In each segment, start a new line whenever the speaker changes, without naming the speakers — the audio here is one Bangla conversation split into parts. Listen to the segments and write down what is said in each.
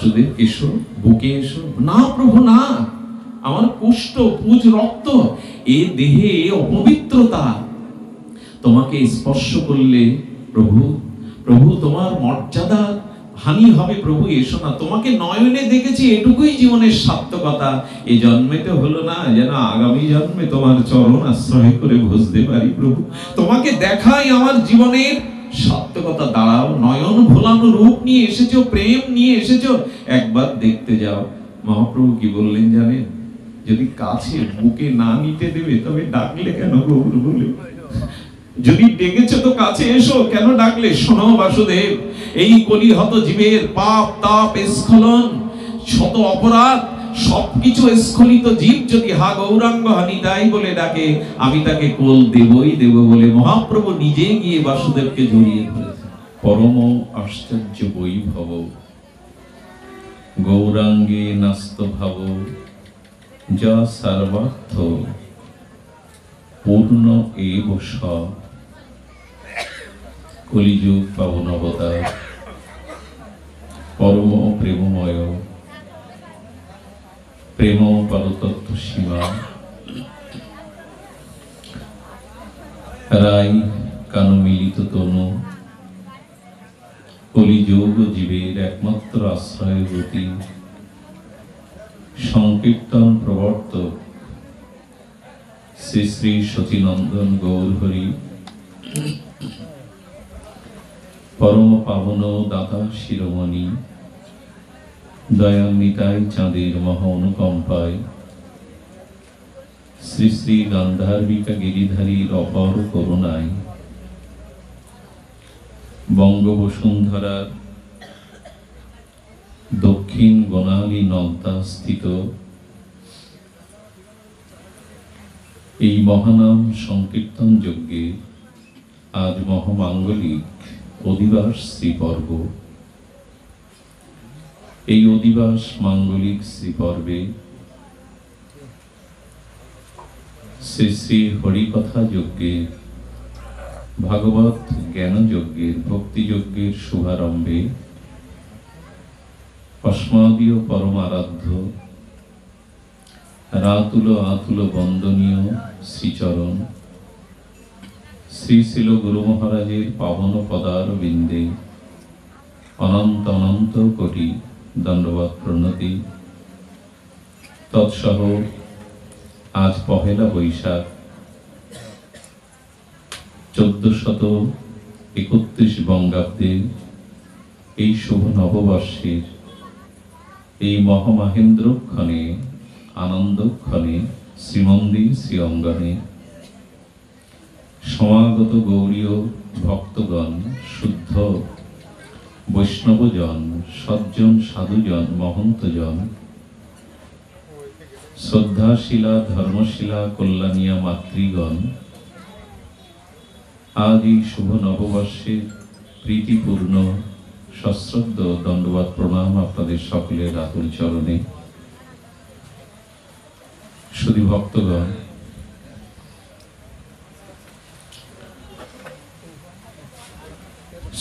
বাসুদেব এসো, বুকে এসো। না প্রভু না, আমার কুষ্ঠ, পুজ, রক্ত, এ দেহে অপবিত্রতা, তোমাকে স্পর্শ করলে প্রভু, প্রভু তোমার মর্যাদা হানি হবে। প্রভু এসো না, তোমাকে নয়নে দেখেছি, এটুকুই জীবনের সার্থকতা। এই জন্মে তো হলো না, যেন আগামী জন্মে তোমার চরণ আশ্রয় করে বসতে পারি। প্রভু তোমাকে দেখাই আমার জীবনের সার্থকতা। দাঁড়াও, নয়ন ভোলানো রূপ নিয়ে এসেছো, প্রেম নিয়ে এসেছো, একবার দেখতে যাও। মহাপ্রভু কি বললেন জানেন? যদি কাছে বুকে না নিতে দেবে তবে ডাকলে কেন গৌর বলে? যদি ডেকেছো তো কাছে এসো, কেন ডাকলে? শোনো বাসুদেব, এই কলিহত জীবের পাপ তাপ স্খলন, শত অপরাধ, সবকিছু স্খলিত জীব যদি হা গৌরাঙ্গ হানি তাই বলে ডাকে, আমি তাকে কোল দেবই দেব বলে মহাপ্রভু নিজে গিয়ে বাসুদেবকে জড়িয়ে ধরেছে। পরম আশ্চর্য বৈভব, গৌরাঙ্গে নাস্ত ভাব, যা সর্বার্থ পূর্ণ এব স। কলিযুগ পাবন অবতার, পরম প্রেমময়, প্রেম পরতত্ত্ব সীমা, রাই কানু মিলিত তনু, কলিযুগ জীবের একমাত্র আশ্রয় গতি, সংকীর্তন প্রবর্তক শ্রী শ্রী সচিনন্দন গৌর হরি, পরম পাবন দাতা শিরোমণি, দয়ান্বিতাই চাঁদের মহা অনুকম্পায়, শ্রী শ্রী গান্ধার্বিকা গিরিধারীর অপর করুণায়, বঙ্গবসুন্ধরার দক্ষিণ বনালী নলতা স্থিত এই মহানাম সংকীর্তন যজ্ঞে আজ মহামাঙ্গলিক অধিবাস শ্রীপর্ব। এই অধিবাস মাঙ্গলিক শ্রীপর্বে শ্রী শ্রী হরিকথা যজ্ঞের, ভাগবত জ্ঞান যজ্ঞের, ভক্তি যজ্ঞের শুভারম্ভে অস্মাদীয় পরম আরাধ্য রাতুল আতুল বন্দনীয় শ্রীচরণ শ্রী শিল গুরু মহারাজের পাবন পদার বিন্দে অনন্ত অনন্ত কোটি দণ্ডবত প্রণতি। তৎসহ আজ পহেলা বৈশাখ 1431 বঙ্গাব্দে এই শুভ নববর্ষের এই মহামহেন্দ্রক্ষণে, আনন্দক্ষণে শ্রীমন্দির শ্রী অঙ্গনে সমাগত গৌরীয় ভক্তগণ, শুদ্ধ বৈষ্ণবজন, সজ্জন সাধুজন, মহন্তজন, শ্রদ্ধাশীলা ধর্মশীলা কল্যাণীয়া মাতৃগণ, আজ এই শুভ নববর্ষে প্রীতিপূর্ণ সশ্রদ্ধ দণ্ডবত প্রণাম আপনাদের সকলের আতুল চরণে। শুধু ভক্তগণ,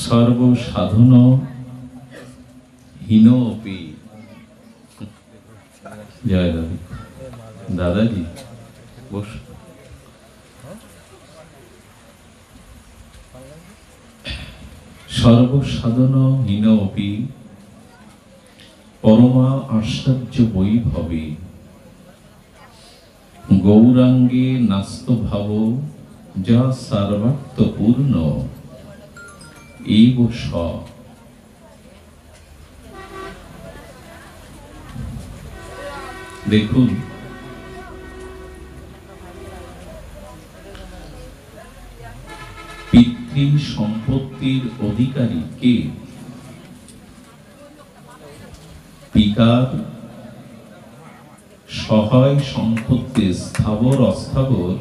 সর্বসাধন হীন অপি, জয় দাদা, দাদাজি বস। সর্বসাধন হীন অপি পরমা আশ্চর্য বৈভবে, গৌরাঙ্গে নাস্ত ভাব, যা সর্বার্থ পূর্ণ এব স। দেখুন, পিতৃ সম্পত্তির অধিকারী কে? পিতার সহায় সম্পত্তি স্থাবর অস্থাবর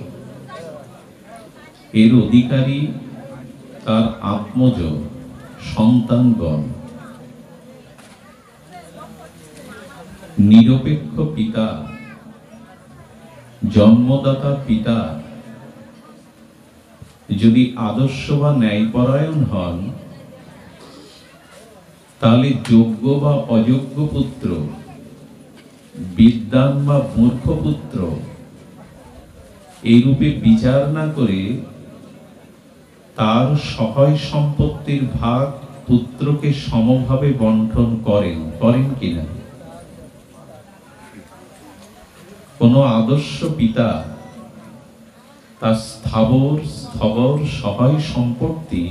এর অধিকারী তার আত্মজ সন্তানগণ। নিরপেক্ষ পিতা, জন্মদাতা পিতা যদি আদর্শ বা ন্যায়পরায়ণ হন, তাহলে যোগ্য বা অযোগ্য পুত্র, বিদ্বান বা মূর্খ পুত্র, এই রূপে বিচার না করে তার সহায় সম্পত্তির ভাগ পুত্রকে সমভাবে বন্টন করেন কিনা? কোন আদর্শ পিতা তার স্থবর সহায় সম্পত্তি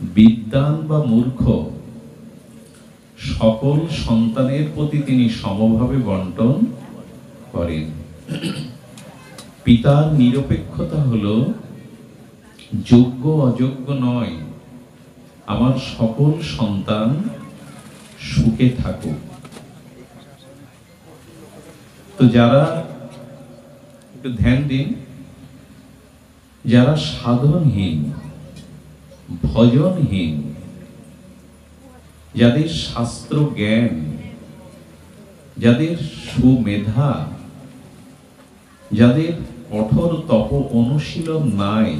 বিদ্বান বা মূর্খ সকল সন্তানের প্রতি তিনি সমভাবে বন্টন করেন। পিতার নিরপেক্ষতা হলো যোগ্য অযোগ্য নয়, আমার সকল সন্তান সুখে থাকুক। তো যারা একটু ধ্যান দিন, যারা সাধনহীন, ভজনহীন, যাদের শাস্ত্র জ্ঞান, যাদের সুমেধা, যাদের কঠোর তপ অনুশীলন নাই,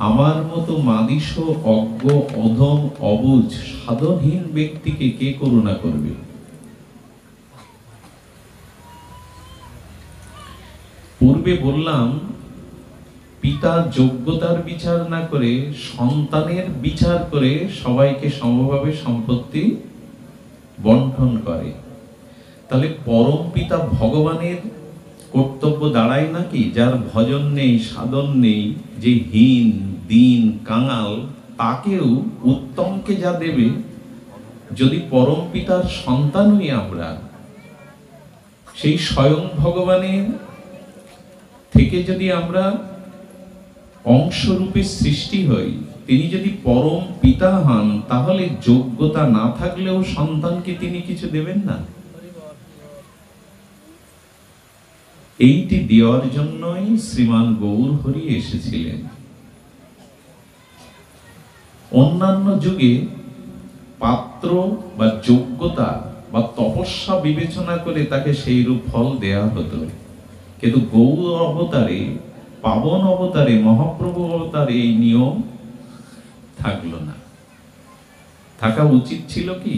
আমার মতো মাদিস, অজ্ঞ, অধম, অবুঝ, সাধনহীন ব্যক্তিকে কে করুণা করবে? পূর্বে বললাম, পিতা যোগ্যতার বিচার না করে সন্তানের বিচার করে সবাইকে সমভাবে সম্পত্তি বন্টন করে। তাহলে পরম পিতা ভগবানের কর্তব্য দাঁড়ায় নাকি? যার ভজন নেই, সাধন নেই, যে হীন, দীন, কাঙাল, তাকেও উত্তমকে যা দেবে, যদি পরম পিতার সন্তান হই আমরা, সেই স্বয়ং ভগবানের থেকে যদি আমরা অংশরূপে সৃষ্টি হই, তিনি যদি পরম পিতা হন, তাহলে যোগ্যতা না থাকলেও সন্তানকে তিনি কিছু দেবেন না? এইটি দেওয়ার জন্যই শ্রীমান গৌর হরি এসেছিলেন। অন্যান্য যুগে পাত্র বা যোগ্যতা বা তপস্যা বিবেচনা করে তাকে সেই রূপ ফল দেয়া হতো, কিন্তু গৌর অবতারে, পাবন অবতারে, মহাপ্রভু অবতারে এই নিয়ম থাকলো না। থাকা উচিত ছিল কি?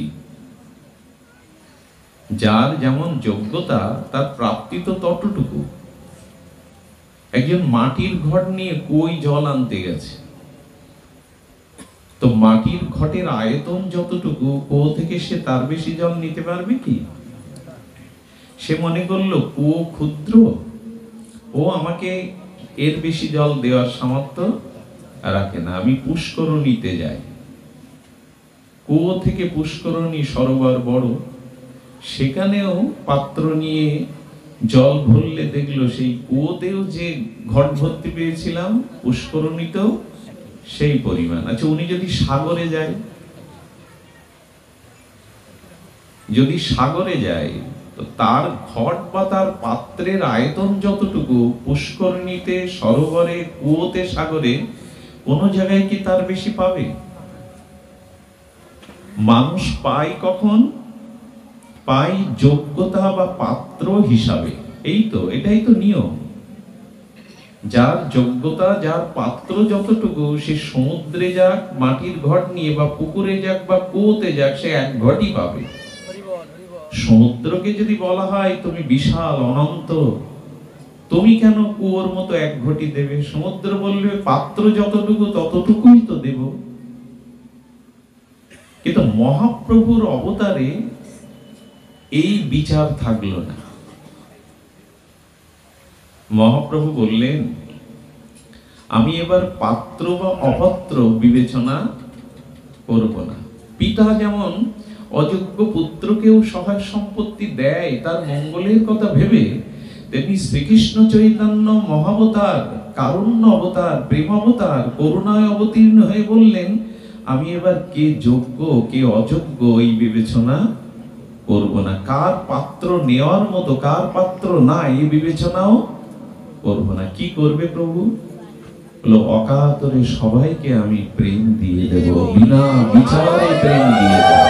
যার যেমন যোগ্যতা তার প্রাপ্তি তো ততটুকু। একজন মাটির ঘট নিয়ে কই জল আনতে গেছে, তো মাটির ঘটের আয়তন যতটুকু, কুয়ো থেকে সে তার বেশি জল নিতে পারবে কি? সে মনে করলো কুয়ো ক্ষুদ্র, ও আমাকে এর বেশি জল দেওয়ার সামর্থ্য রাখে না, আমি পুষ্করণীতে যাই। কুয়ো থেকে পুষ্করণী সরোবর বড়, সেখানেও পাত্র নিয়ে জল ভরলে দেখলো সেই কুয়োতেও যে ঘট ভর্তি পেয়েছিলাম, পুষ্করণীতেও সেই পরিমাণ। আচ্ছা, উনি যদি সাগরে যায়, তো তার ঘট বা তার পাত্রের আয়তন যতটুকু, পুষ্করণীতে, সরোবরে, কুয়োতে, সাগরে কোন জায়গায় কি তার বেশি পাবে? মানুষ পায় কখন? পায় যোগ্যতা বা পাত্র হিসাবে। এটাই তো নিয়ম। যার যোগ্যতা, যার পাত্র যতটুকু, সে সমুদ্রে যাক, মাটির ঘট নিয়ে, বা পুকুরে যাক, বা কুয়োতে যাক, সে এক ঘটই পাবে। সমুদ্রকে যদি বলা হয় তুমি বিশাল অনন্ত, তুমি কেন কুয়োর মতো এক ঘটি দেবে? সমুদ্র বলবে পাত্র যতটুকু ততটুকুই তো দেব। কিন্তু মহাপ্রভুর অবতারে এই বিচার থাকলো না। মহাপ্রভু বললেন, আমি এবার পাত্র বা অপাত্র বিবেচনা করব না। পিতা যেমন অযোগ্য পুত্রকেও সহায় সম্পত্তি দেয় তার মঙ্গলের কথা ভেবে, তেমনি শ্রীকৃষ্ণ চৈতন্য মহাবতার, কারুণ্য অবতার, প্রেম অবতার, করুণায় অবতীর্ণ হয়ে বললেন, আমি এবার কে যোগ্য কে অযোগ্য এই বিবেচনা করব না। কার পাত্র নেওয়ার মতো, কার পাত্র না, এই বিবেচনাও করব না। কি করবে প্রভু? বলো, অকাতরে সবাইকে আমি প্রেম দিয়ে দেব, বিনা বিচারে প্রেম দিয়ে দেব।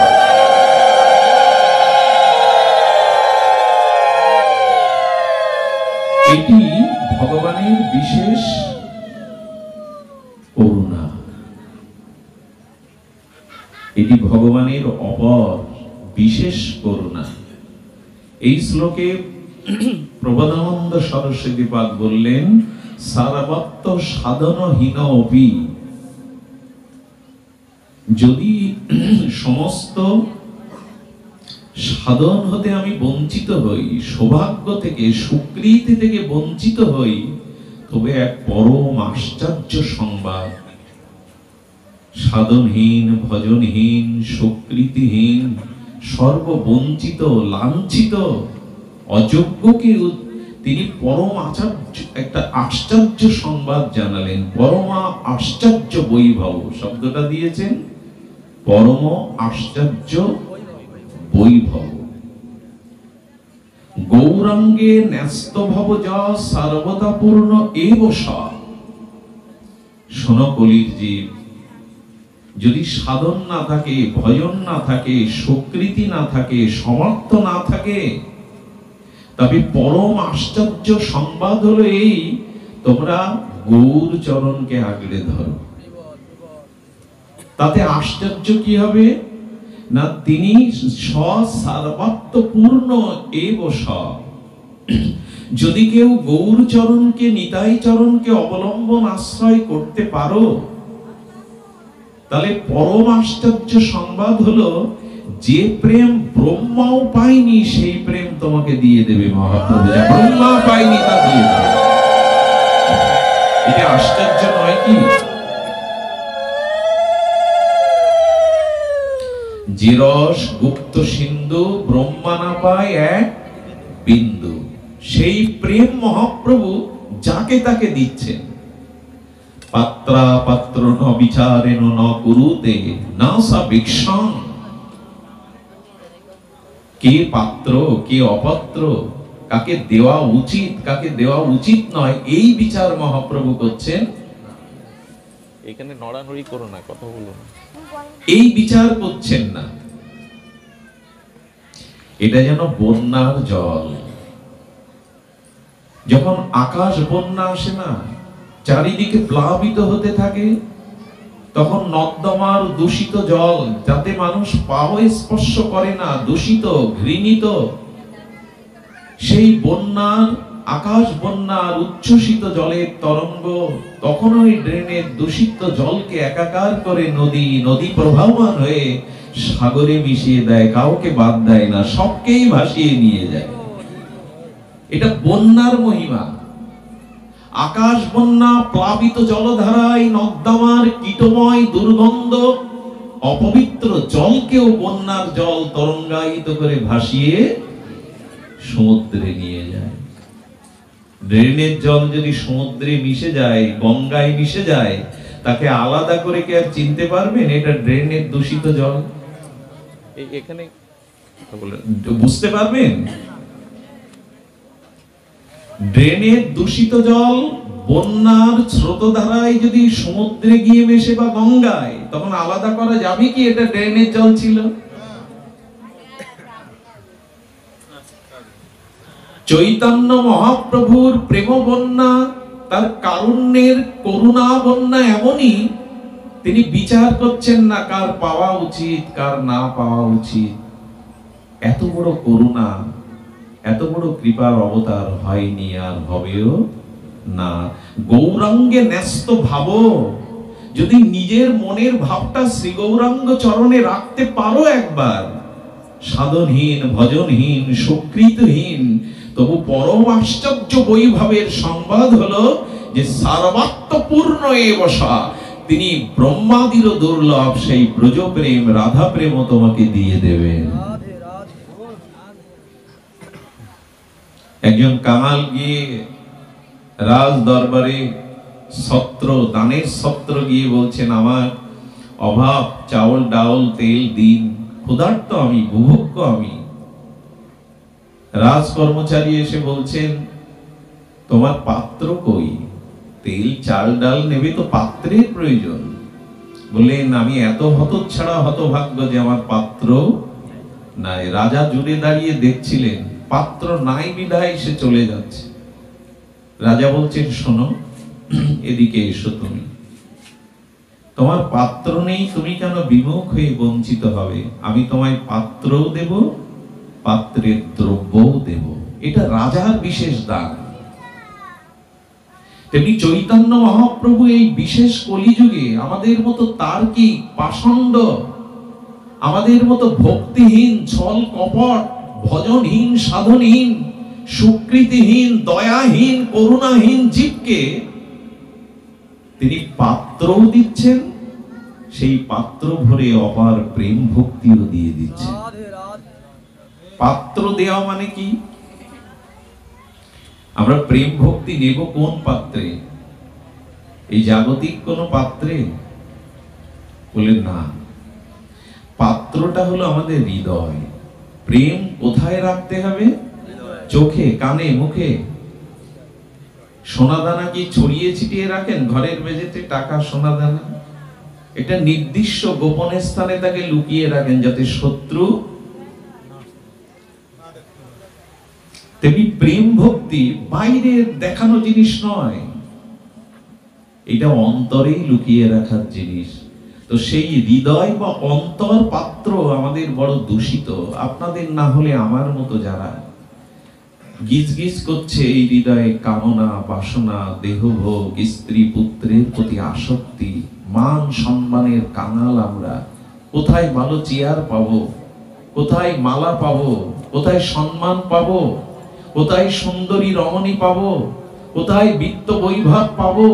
এটি ভগবানের বিশেষ করুণা। ভগবানের অপর বিশেষ করুণা। এই শ্লোকে প্রবোধানন্দ সরস্বতীপাদ বললেন, সারবত্ত সাধনহীন অপি, যদি সমস্ত সাধন হতে আমি বঞ্চিত হই, সৌভাগ্য থেকে সুকৃতি থেকে বঞ্চিত হই, তবে এক পরম আশ্চর্য সংবাদ, সাধনহীন, ভজনহীন, সুকৃতিহীন, সর্ববঞ্চিত, লাঞ্ছিত অযোগ্যকে তিনি পরম একটা আশ্চর্য সংবাদ জানালেন। পরমা আশ্চর্য বৈভব শব্দটা দিয়েছেন, পরম আশ্চর্য বৈভব। গৌরাঙ্গে ন্যস্ত ভব যা সর্বদা পূর্ণ এব সা। শোনো কলির জীব, যদি সাধন না থাকে, ভজন না থাকে, সুকৃতি না থাকে, সমর্থ না থাকে, তবে পরম আশ্চর্য সংবাদ হলো এই, তোমরা গৌর চরণকে আগলে ধরো। তাতে আশ্চর্য কি হবে না, তিনি সর্বাত্মপূর্ণ এব স। যদি কেউ গৌর চরণকে, নিতাই চরণকে অবলম্বন আশ্রয় করতে পারো, তাহলে পরম আশ্চর্য সংবাদ হলো, যে প্রেম ব্রহ্মাও পায়নি সেই প্রেম তোমাকে দিয়ে দেবে মহাপ্রভু। যা ব্রহ্মা পায়নি তা দিয়ে দেবে। এটা আশ্চর্য নয় কি? যে রস গুপ্ত সিন্ধু ব্রহ্মা না পায় এক বিন্দু, সেই প্রেম মহাপ্রভু যাকে তাকে দিচ্ছেন। পাত্রা পাত্র ন বিচারেন ন কুরুতে না সা ভিক্ষাং। কে পাত্র কে অপাত্র, কাকে দেওয়া উচিত কাকে দেওয়া উচিত নয়, এই বিচার মহাপ্রভু করছেন। এখানে নড়ানড়ি করো না, কথা বলো না, এই বিচার করছেন না। এটা যেন বন্যার জল, যখন আকাশ বন্যা আসে না, চারিদিকে প্লাবিত হতে থাকে, তখন নর্দমার দূষিত জল, যাতে মানুষ পাও স্পর্শ করে না, দূষিত ঘৃণিত, সেই বন্যার, আকাশ বন্যার উচ্ছ্বসিত জলের তরঙ্গ তখন ওই ড্রেনের দূষিত জলকে একাকার করে নদী প্রবাহমান হয়ে সাগরে মিশিয়ে দেয়, কাউকে বাদ দেয় না, সবকেই ভাসিয়ে নিয়ে যায়। এটা বন্যার মহিমা। আকাশ বন্যা, প্লাবিত জলধারায় নর্দমার কীটময় দুর্গন্ধ অপবিত্র জলকেও বন্যার জল তরঙ্গায়িত করে ভাসিয়ে সমুদ্রে নিয়ে যায়। ড্রেনের জল যদি সমুদ্রে মিশে যায়, গঙ্গায় মিশে যায়, তাকে আলাদা করে কি আর চিনতে পারবেন এটা ড্রেনের দূষিত জল? এখানে বুঝতে পারবেন? ড্রেনের দূষিত জল বন্যার স্রোতধারায় যদি সমুদ্রে গিয়ে মেশে বা গঙ্গায়, তখন আলাদা করা যাবে কি এটা ড্রেনের জল ছিল? চৈতন্য মহাপ্রভুর প্রেম বন্যা, তার কারুণ্যের করুণা বন্যা এমনই, তিনি বিচার করছেন না কার পাওয়া উচিত কার না পাওয়া উচিত। এত বড় করুণা, এত বড় কৃপার অবতার হয়নি আর হবেও না। গৌরাঙ্গে ন্যস্ত ভাব, যদি নিজের মনের ভাবটা শ্রী গৌরাঙ্গ চরণে রাখতে পারো একবার, সাধনহীন, ভজনহীন, সুকৃতহীন, তবু পরম আশ্চর্য বৈভবের সংবাদ হলো যে সর্বাত্মপূর্ণ এব সা। তিনি ব্রহ্মাদিরও দুর্লভ সেই ব্রজ প্রেম, রাধা প্রেম তোমাকে দিয়ে দেবেন। একজন কাঙাল গিয়ে রাজ দরবারে ছত্র, দানের ছত্র গিয়ে বলছেন, আমার অভাব, চাউল ডাউল তেল দিন, ক্ষুধার্ত আমি, বুভুক্ষ আমি। রাজ কর্মচারী এসে বলছেন, তোমার পাত্র কই? তেল চাল ডাল নেবে তো পাত্রের প্রয়োজন। বললেন, আমি এত হতচ্ছাড়া হতভাগ্য যে আমার পাত্র নাই। রাজা জুড়ে দাঁড়িয়ে দেখছিলেন, পাত্র নাই বিধায় সে চলে যাচ্ছে। রাজা বলছেন, শোনো, এদিকে এসো তুমি। তোমার পাত্র নেই, তুমি কেন বিমুখ হয়ে বঞ্চিত হবে? আমি তোমায় পাত্রও দেব, পাত্রের দ্রব্যও দেব। এটা রাজার বিশেষ দান। তেমনি চৈতন্য মহাপ্রভু এই বিশেষ কলিযুগে আমাদের মতো তার্কিক, পাষণ্ড, আমাদের মতো ভক্তিহীন, ছল কপট, ভজনহীন, সাধনহীন, সুকৃতিহীন, দয়াহীন, করুণাহীন জীবকে তিনি পাত্রও দিচ্ছেন, সেই পাত্র ভরে অপার প্রেম ভক্তিও দিয়ে দিচ্ছেন। পাত্র দেওয়া মানে কি? আমরা প্রেম ভক্তি নেব কোন পাত্রে? এই জাগতিক কোন পাত্রে? বলেন না, পাত্রটা হলো আমাদের হৃদয়। প্রেম কোথায় রাখতে হবে? চোখে, কানে, মুখে। সোনাদানা কি ছড়িয়ে ছিটিয়ে রাখেন ঘরের মেঝেতে? টাকা, সোনাদানা এটা নির্দিষ্ট গোপন স্থানে তাকে লুকিয়ে রাখেন, যাতে শত্রু। তেমনি প্রেম ভক্তি বাইরের দেখানো জিনিস নয়, এটা অন্তরেই লুকিয়ে রাখার জিনিস। তো সেই হৃদয় বা অন্তর পাত্র আমাদের বড় দূষিত। আপনাদের না হলে আমার মতো যারা গিজ গিজ করছে এই হৃদয়ে কামনা, বাসনা, দেহভোগ, স্ত্রী পুত্রের প্রতি আসক্তি, মান সম্মানের কাঙাল আমরা। কোথায় ভালো চেয়ার পাবো, কোথায় মালা পাবো, কোথায় সম্মান পাবো, কোথায় সুন্দরী রমণী পাবো, কোথায় বিত্ত বৈভব পাবো,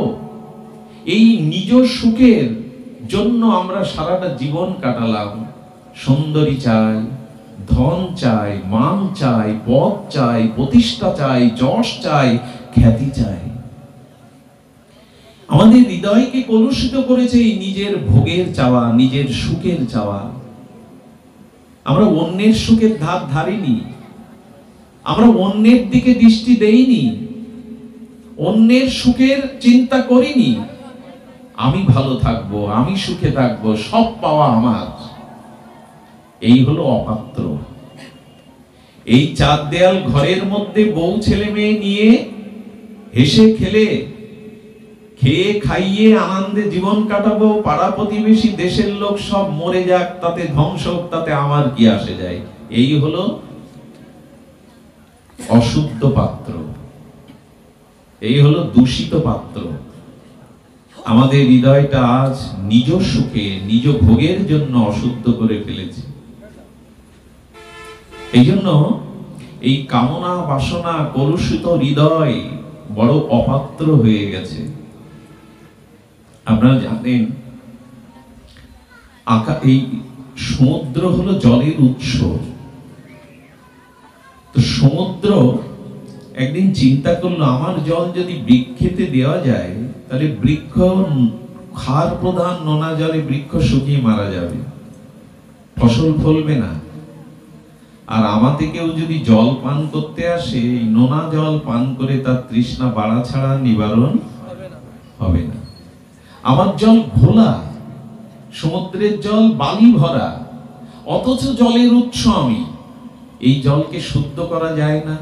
এই নিজ সুখের জন্য আমরা সারাটা জীবন কাটালাম। সুন্দরী চাই, ধন চাই, মান চাই, পদ চাই, প্রতিষ্ঠা চাই, যশ চাই, খ্যাতি চাই। আমাদের হৃদয়কে কলুষিত করেছে এই নিজের ভোগের চাওয়া, নিজের সুখের চাওয়া। আমরা অন্যের সুখের ধার ধারিনি, আমরা অন্যের দিকে দৃষ্টি দেইনি, অন্যের সুখের চিন্তা করিনি। আমি ভালো থাকবো, আমি সুখে থাকবো, সব পাওয়া আমার। এই হলো অপাত্র। এই চার দেয়াল ঘরের মধ্যে বউ ছেলে মেয়ে নিয়ে হেসে খেলে, খেয়ে খাইয়ে আনন্দে জীবন কাটাবো, পাড়া প্রতিবেশী দেশের লোক সব মরে যাক, তাতে ধ্বংস হোক, তাতে আমার কি আসে যায়। এই হলো অশুদ্ধ পাত্র, এই হলো দূষিত পাত্র। আমাদের হৃদয়টা আজ নিজ সুখে, নিজ ভোগের জন্য অশুদ্ধ করে ফেলেছে। এই জন্য এই কামনা, বাসনা, কলুষিত হৃদয় বড় অপাত্র হয়ে গেছে। আপনারা জানেন এই সমুদ্র হলো জলের উৎস। তো সমুদ্র একদিন চিন্তা করলো, আমার জল যদি বৃক্ষেতে দেওয়া যায়, তাহলে বৃক্ষ ক্ষার প্রধান নোনা জলে বৃক্ষ শুকিয়ে মারা যাবে, ফসল ফলবে না। আর আমাতে কেউ যদি জল পান করতে আসে, এই নোনা জল পান করে তার তৃষ্ণা বাড়া ছাড়া নিবারণ হবে না। আমার জল ঘোলা, সমুদ্রের জল বালি ভরা, অথচ জলের উৎস আমি। এই জলকে শুদ্ধ করা যায় না,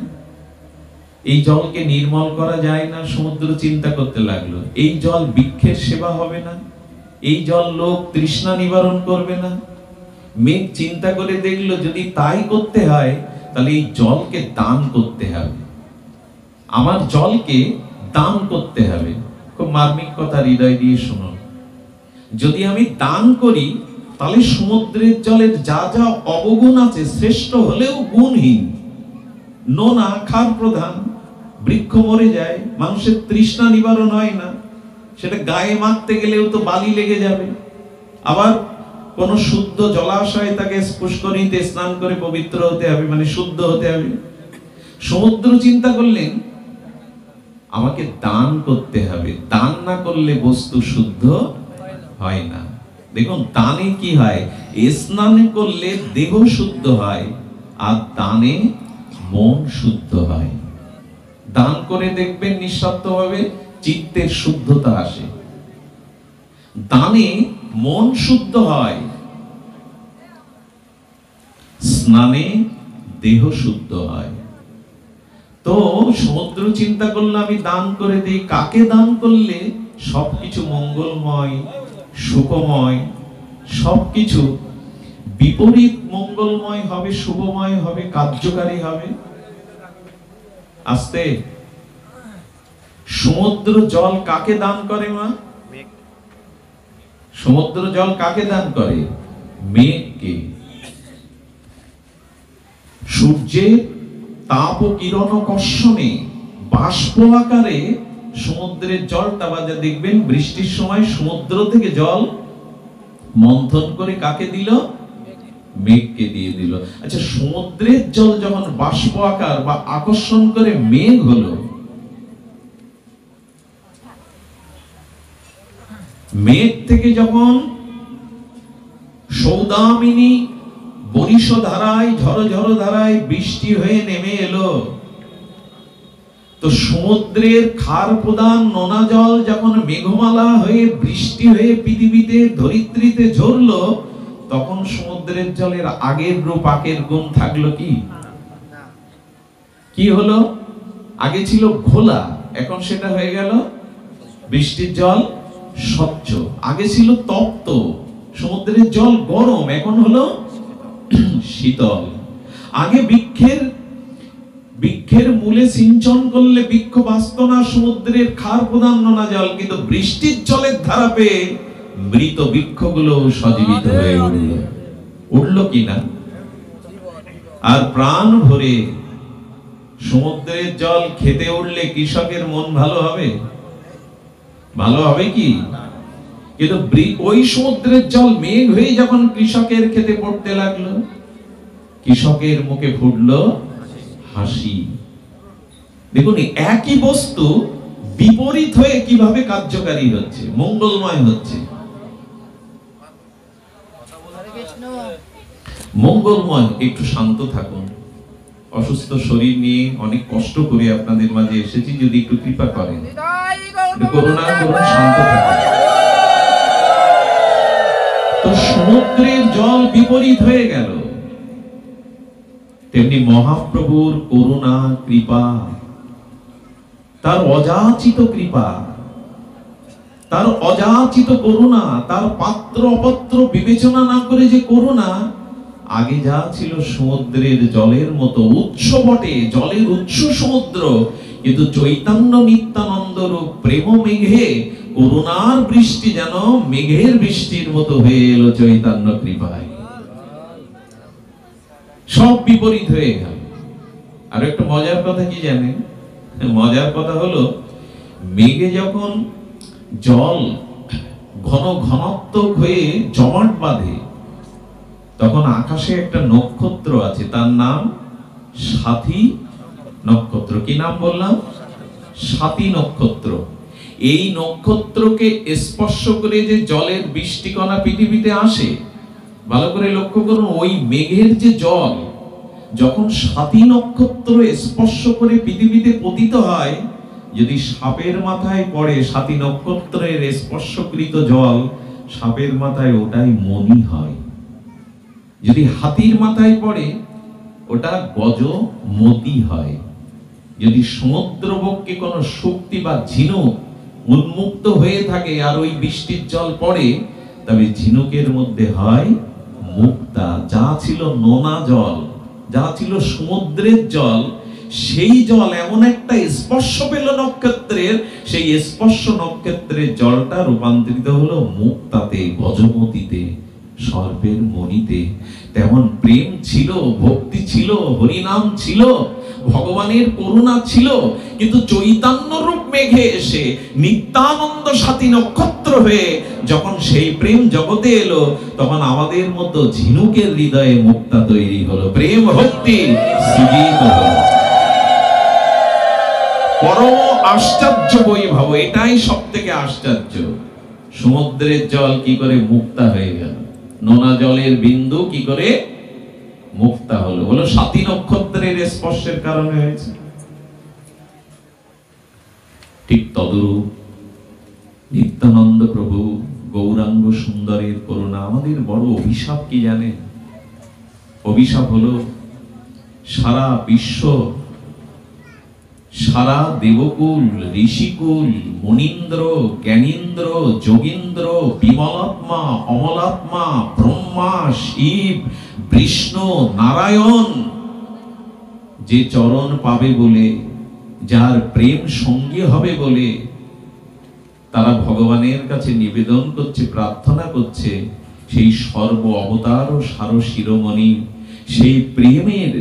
এই জলকে নির্মল করা যায় না। সমুদ্র চিন্তা করতে লাগলো, এই জল বৃক্ষের সেবা হবে না, এই জল লোক তৃষ্ণা নিবারণ করবে না। মেঘ চিন্তা করে দেখলো, যদি তাই করতে হয় তাহলে এই জলকে দান করতে হবে, আমার জলকে দান করতে হবে। খুব মার্মিক কথা, হৃদয় দিয়ে শুনুন। যদি আমি দান করি, তাহলে সমুদ্রের জলের যা যা অবগুণ আছে, শ্রেষ্ঠ হলেও গুণহীন, নোনা, ক্ষার প্রধান, বৃক্ষ মরে যায়, মানুষের তৃষ্ণা নিবারণ হয় না, সেটা গায়ে মাখতে গেলেও তো বালি লেগে যাবে। আবার কোন শুদ্ধ জলাশয়ে তাকে পুষ্করিণীতে স্নান করে পবিত্র হতে হবে, মানে শুদ্ধ হতে হবে। সমুদ্র চিন্তা করলেন, আমাকে দান করতে হবে, দান না করলে বস্তু শুদ্ধ হয় না। দেখুন দানে কি হয়, স্নানে করলে দেহ শুদ্ধ হয়, আর দানে মন শুদ্ধ হয়। দান করে দেখবেন নিঃস্বার্থভাবে চিত্তের শুদ্ধতা আসে, দানে মন শুদ্ধ হয়, স্নানে দেহ শুদ্ধ হয়। তো সমুদ্র চিন্তা করলে আমি দান করে দিই, কাকে দান করলে সবকিছু মঙ্গলময়, সুখময়, সবকিছু বিপরীত মঙ্গলময় হবে, শুভময় হবে, কার্যকারী হবে। আস্তে, সমুদ্র জল কাকে দান করে মা? সমুদ্র জল কাকে দান করে? মেঘকে। সূর্যের তাপ ও কিরণ কর্ষণে বাষ্প আকারে সমুদ্রের জলটা বাজে দেখবেন বৃষ্টির সময় সমুদ্র থেকে জল মন্থন করে কাকে দিল? মেঘকে দিয়ে দিল। আচ্ছা, সমুদ্রের জল যখন বাষ্প আকার বা আকর্ষণ করে মেঘ হলো, মেঘ থেকে যখন সৌদামিনী বরিশ ধারায় ঝড় ঝড় ধারায় বৃষ্টি হয়ে নেমে এলো, তো সমুদ্রের ক্ষার প্রদান নোনা জল যখন মেঘমালা হয়ে বৃষ্টি হয়ে পৃথিবীতে ধরিত্রীতে ঝরলো, তখন সমুদ্রের জলের আগের রূপ আগের গুণ থাকলো কি? কি হলো? আগে ছিল ঘোলা, এখন সেটা হয়ে গেল বৃষ্টির জল স্বচ্ছ। আগে ছিল তপ্ত, সমুদ্রের জল গরম, এখন হলো শীতল। আগে বৃক্ষের মূলে সিঞ্চন করলে বৃক্ষ বাঁচত না সমুদ্রের ক্ষার প্রদান নোনা জল, কিন্তু বৃষ্টির জলের ধারা পেয়ে মৃত বৃক্ষগুলো সজীবিত হয়ে উঠল কিনা? আর প্রাণ ভরে সমুদ্রের জল খেতে উঠলে কৃষকের মন ভালো হবে? ভালো হবে কি? কিন্তু ওই সমুদ্রের জল মেঘ হয়ে যখন কৃষকের খেতে পড়তে লাগলো, কৃষকের মুখে ফুটলো হাসি। দেখুন, একই বস্তু বিপরীত হয়ে কিভাবে কার্যকারী হচ্ছে, মঙ্গলময় হচ্ছে। মঙ্গলময়। একটু শান্ত থাকুন। অসুস্থ শরীর নিয়ে অনেক কষ্ট করে আপনাদের মাঝে এসেছি, যদি একটু কৃপা করেন, করুণা করুন, শান্ত থাকুন। তো সমুদ্রের জল বিপরীত হয়ে গেল, তেমনি মহাপ্রভুর করুণা কৃপা, তার অযাচিত কৃপা, তার অযাচিত করুণা, তার পাত্র অপাত্র বিবেচনা না করে যে করুণা, আগে যা ছিল সমুদ্রের জলের মতো উৎস বটে, জলের উৎস সমুদ্র, কিন্তু চৈতন্য নিত্যানন্দ রূপ প্রেম মেঘে করুণার বৃষ্টি যেন মেঘের বৃষ্টির মতো হয়ে এলো চৈতন্য কৃপায়। সব বিপরীত হয়ে গেল। আর একটা মজার কথা কি জানেন? মজার কথা হলো, মেঘে যখন জল ঘন ঘনত্বক হয়ে জমাট বাঁধে, তখন আকাশে একটা নক্ষত্র আছে, তার নাম সাথী নক্ষত্র। কি নাম বললাম? সাথী নক্ষত্র। এই নক্ষত্রকে স্পর্শ করে যে জলের বৃষ্টিকণা পৃথিবীতে আসে, ভালো করে লক্ষ্য করুন, ওই মেঘের যে জল যখন সাথী নক্ষত্র স্পর্শ করে পৃথিবীতে পতিত হয়, যদি সাপের মাথায় পড়ে সাথী নক্ষত্রের স্পর্শকৃত জল, সাপের মাথায় ওটাই মণি হয়। যদি হাতির মাথায় পড়ে, ওটা গজমতি হয়। যদি সমুদ্রবক্ষে কোনো শক্তি বা ঝিনুক উন্মুক্ত হয়ে থাকে আর ওই বৃষ্টির জল পড়ে, তবে ঝিনুকের মধ্যে হয় মুক্তা। যা ছিল নোনা জল, যা ছিল সমুদ্রের জল, সেই জল এমন একটা স্পর্শ পেল নক্ষত্রের, সেই স্পর্শ নক্ষত্রের জলটা রূপান্তরিত হলো মুক্তাতে, গজমতিতে, সর্পের মণিতে। তেমন প্রেম ছিল, ভক্তি ছিল, হরিনাম ছিল, ভগবানের করুণা ছিল, কিন্তু চৈতন্য রূপ মেঘে এসে নিত্যানন্দ সাথী নক্ষত্র হয়ে যখন সেই প্রেম জগতে এলো, তখন আমাদের মতো ঝিনুকের হৃদয়ে মুক্তা তৈরি হলো, প্রেম ভক্তি সৃজিত হলো। পরম আশ্চর্য বৈভব, এটাই সব থেকে আশ্চর্য। সমুদ্রের জল কি করে মুক্তা হয়ে গেল, নোনা জলের বিন্দু কি করে মুক্তা হলো? হলো সাথী নক্ষত্রের স্পর্শের কারণে হয়েছে। ঠিক তদরূপ নিত্যানন্দ প্রভু গৌরাঙ্গ সুন্দরের করুণা। আমাদের বড় অভিশাপ কি জানেন? অভিশাপ হলো সারা বিশ্ব সারা দেবকুল, ঋষিকুল, মুনীন্দ্র, জ্ঞানীন্দ্র, যোগীন্দ্র, বিমলাত্মা, অমলাত্মা, ব্রহ্মা, শিব, বিষ্ণু, নারায়ণ যে চরণ পাবে বলে, যার প্রেম সঙ্গী হবে বলে তারা ভগবানের কাছে নিবেদন করছে, প্রার্থনা করছে, সেই সর্ব অবতার ও সার শিরোমণি, সেই প্রেমের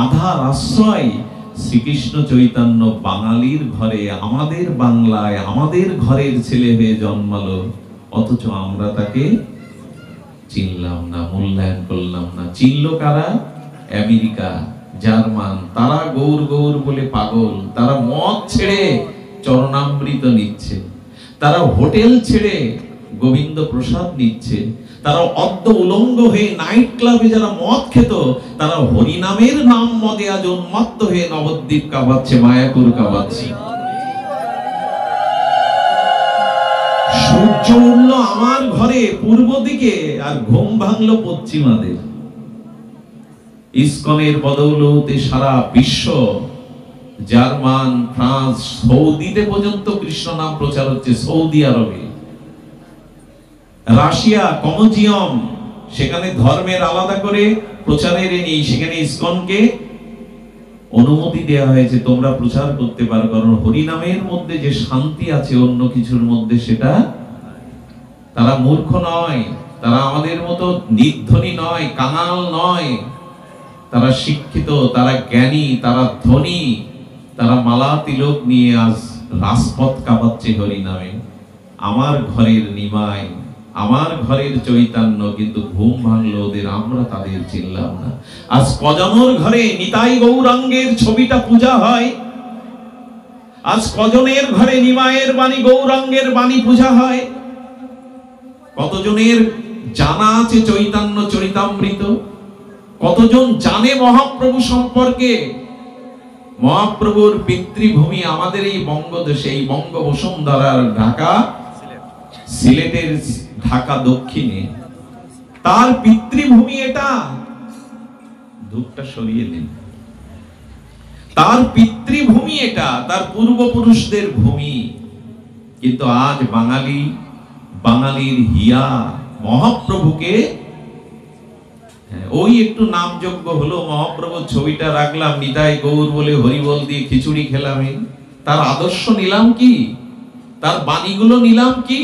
আধার আশ্রয় শ্রীকৃষ্ণ চৈতন্য বাঙালির ঘরে, আমাদের বাংলায়, আমাদের ঘরের ছেলে হয়ে জন্মালো, অথচ আমরা তাকে চিনলাম না, মূল্যায়ন করলাম না। চিনল কারা? আমেরিকা, জার্মান, তারা গৌর গৌর বলে পাগল, তারা মদ ছেড়ে চরণামৃত নিচ্ছে, তারা হোটেল ছেড়ে গোবিন্দ প্রসাদ নিচ্ছে, তারা অদ্য উলঙ্গ হয়ে নাইট ক্লাবে যারা মদ খেত, তারা হরিনামের নাম মদে আজ উন্মত্ত হয়ে নবদ্বীপ কাঁপাচ্ছে, মায়াপুর কাঁপাচ্ছে। সূর্য উঠল আমার ঘরে পূর্ব দিকে, আর ঘুম ভাঙলো পশ্চিমাদের। ইসকনের বদৌলতে সারা বিশ্ব, জার্মান, ফ্রান্স, সৌদিতে পর্যন্ত কৃষ্ণ নাম প্রচার হচ্ছে, সৌদি আরবে, রাশিয়া, কমজিয়ম, সেখানে ধর্মের আলাদা করে প্রচারের নেই, সেখানে ইসকনকে অনুমতি দেওয়া হয়েছে, তোমরা প্রচার করতে পারো, কারণ হরিনামের মধ্যে যে শান্তি আছে অন্য কিছুর মধ্যে সেটা। তারা মূর্খ নয়, তারা আমাদের মতো নির্ধনী নয়, কাঙাল নয়, তারা শিক্ষিত, তারা জ্ঞানী, তারা ধনী, তারা মালা তিলক নিয়ে আজ রাজপথ কাঁপাচ্ছে হরিনামে। আমার ঘরের নিমাই, আমার ঘরের চৈতন্য, কিন্তু ঘুম ভাঙলো ওদের, আমরা তাদের চিনলাম না। আজ কজনের ঘরে নিতাই গৌরাঙ্গের ছবিটা পূজা হয়, আজ কজনের ঘরে নিমায়ের বাণী, গৌরাঙ্গের বাণী পূজা হয়, কতজনের জানা আছে চৈতন্য চরিতামৃত, কতজন জানে মহাপ্রভু সম্পর্কে। মহাপ্রভুর পিতৃভূমি আমাদের এই বঙ্গদেশে, এই বঙ্গ বসুন্ধরার ঢাকা, সিলেটের ঢাকা দক্ষিণে, তার পিতৃভূমি এটা। ধূপটা সরিয়ে দিন। তার পিতৃভূমি এটা, তার পূর্বপুরুষদের ভূমি। কিন্তু আজ বাঙালি, বাঙালির হিয়া মহাপ্রভুকে, ওই একটু নামযোগ্য হলো, মহাপ্রভুর ছবিটা রাখলাম, নিতাই গৌর বলে হরিবল দিয়ে খিচুড়ি খেলাম, তার আদর্শ নিলাম কি? তার বাণীগুলো নিলাম কি?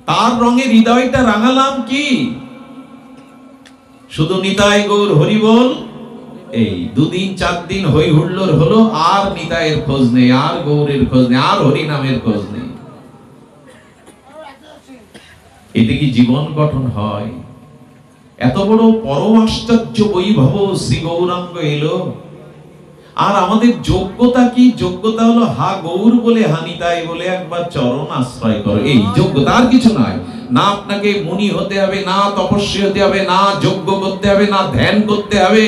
তার রঙে হৃদয়টা রাঙালাম কি? শুধু নিতাই গৌর হরিবল, এই দুদিন চার দিন হই হুল্লোড় হলো, আর নিতাইয়ের খোঁজ নেই, আর গৌরের খোঁজ নেই, আর হরিনামের খোঁজ নেই। এতে কি জীবন গঠন হয়? এত বড় পরম আশ্চর্য বৈভব শ্রী গৌরাঙ্গ এলো, আর আমাদের যোগ্যতা কি? যোগ্যতা হলো হা গৌর বলে, হা নিতাই বলে একবার চরণ আশ্রয় করো, এই যোগ্যতা, আর কিছু নয়। না আপনাকে মুনি হতে হবে, না তপস্বী হতে হবে, না যজ্ঞ করতে হবে, না ধ্যান করতে হবে,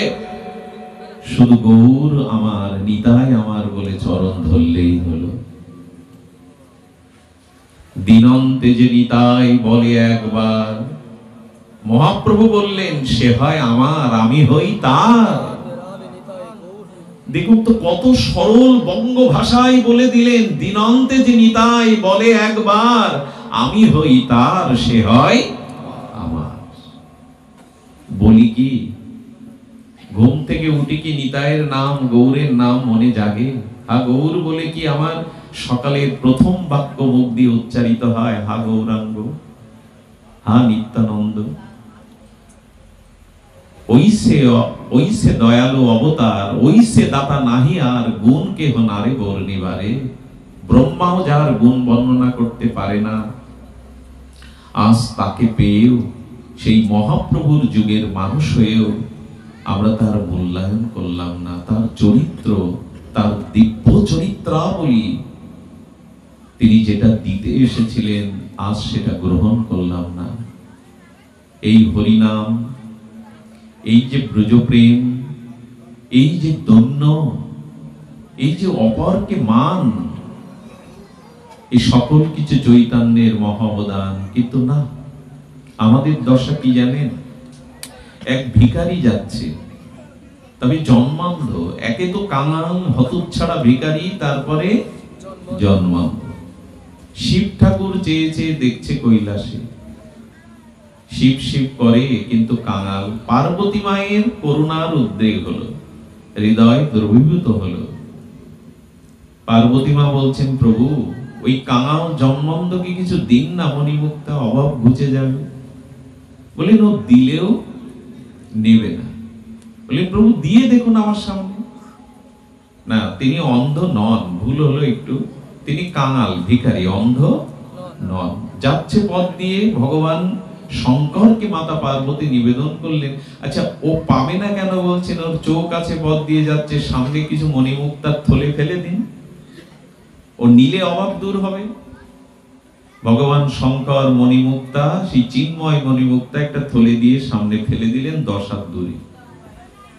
শুধু গৌর আমার, নিতাই আমার বলে চরণ ধরলেই হলো। দিনন্তে যে নিতাই বলে একবার, মহাপ্রভু বললেন সে হয় আমার, আমি হই তার। দেখুন তো কত সরল বঙ্গ ভাষায় বলে দিলেন, দিনন্তে যে নিতাই বলে একবার, আমি হই তার, সে হয় আমার। বলি কি, ঘুম থেকে উঠে কি নিতাইয়ের নাম, গৌরের নাম মনে জাগে? হা গৌর বলে কি আমার সকালের প্রথম বাক্য মুখ দিয়ে উচ্চারিত হয়? হা গৌরাঙ্গ, হা নিত্যানন্দ। ওইসে দয়ালু অবতার, ওইসে দাতা নাহি আর, গুণ কেহ নারে বর্ণিবারে। ব্রহ্মাও যার গুণ বর্ণনা করতে পারে না, আজ তাকে পেয়েও, সেই মহাপ্রভুর যুগের মানুষ হয়েও আমরা তার মূল্যায়ন করলাম না। তার চরিত্র, তার দিব্য চরিত্রাবলী, তিনি যেটা দিতে এসেছিলেন আজ সেটা গ্রহণ করলাম না। এই হরিনাম, এই যে ব্রজপ্রেম, এই যে দন্য, এই যে অপরকে মান, এই সকল কিছু চৈতন্যের মহাবদান। কিন্তু না, আমাদের দশা কি জানেন? এক ভিখারি যাচ্ছে, তবে জন্মান্ধ, একে তো কাঙাল হতচ্ছাড়া ভিখারি, তারপরে জন্মান্ধ। শিব ঠাকুর চেয়ে চেয়ে দেখছে কৈলাসে, শিব শিব করে কিন্তু কাঙাল। পার্বতী মায়ের করুণার উদ্রেক হলো, হৃদয় দ্রবীভূত হলো। পার্বতী মা বলছেন, প্রভু ওই কাঙাল জন্মান্ধকে কিছু দিন না, মণিমুক্তা, অভাব ঘুচে যাবে। বলেন ও দিলেও নেবে না। বলেন প্রভু দিয়ে দেখুন আমার সামনে। না, তিনি অন্ধ নন, ভুল হলো একটু, তিনি কাঙাল ভিখারি, অন্ধ নন। যাচ্ছে পথ দিয়ে ভগবান শঙ্করকে মাতা পার্বতী নিবেদন করলেন, আচ্ছা ও পাবে না কেন বলছেন? ওর চোখ আছে, পথ দিয়ে যাচ্ছে, সামনে কিছু মণিমুক্তার থলে ফেলে দিন, ও নিলে অভাব দূর হবে। ভগবান শঙ্কর মণিমুক্তা, সেই চিন্ময় মণিমুক্তা একটা থলে দিয়ে সামনে ফেলে দিলেন 10 হাত দূরে।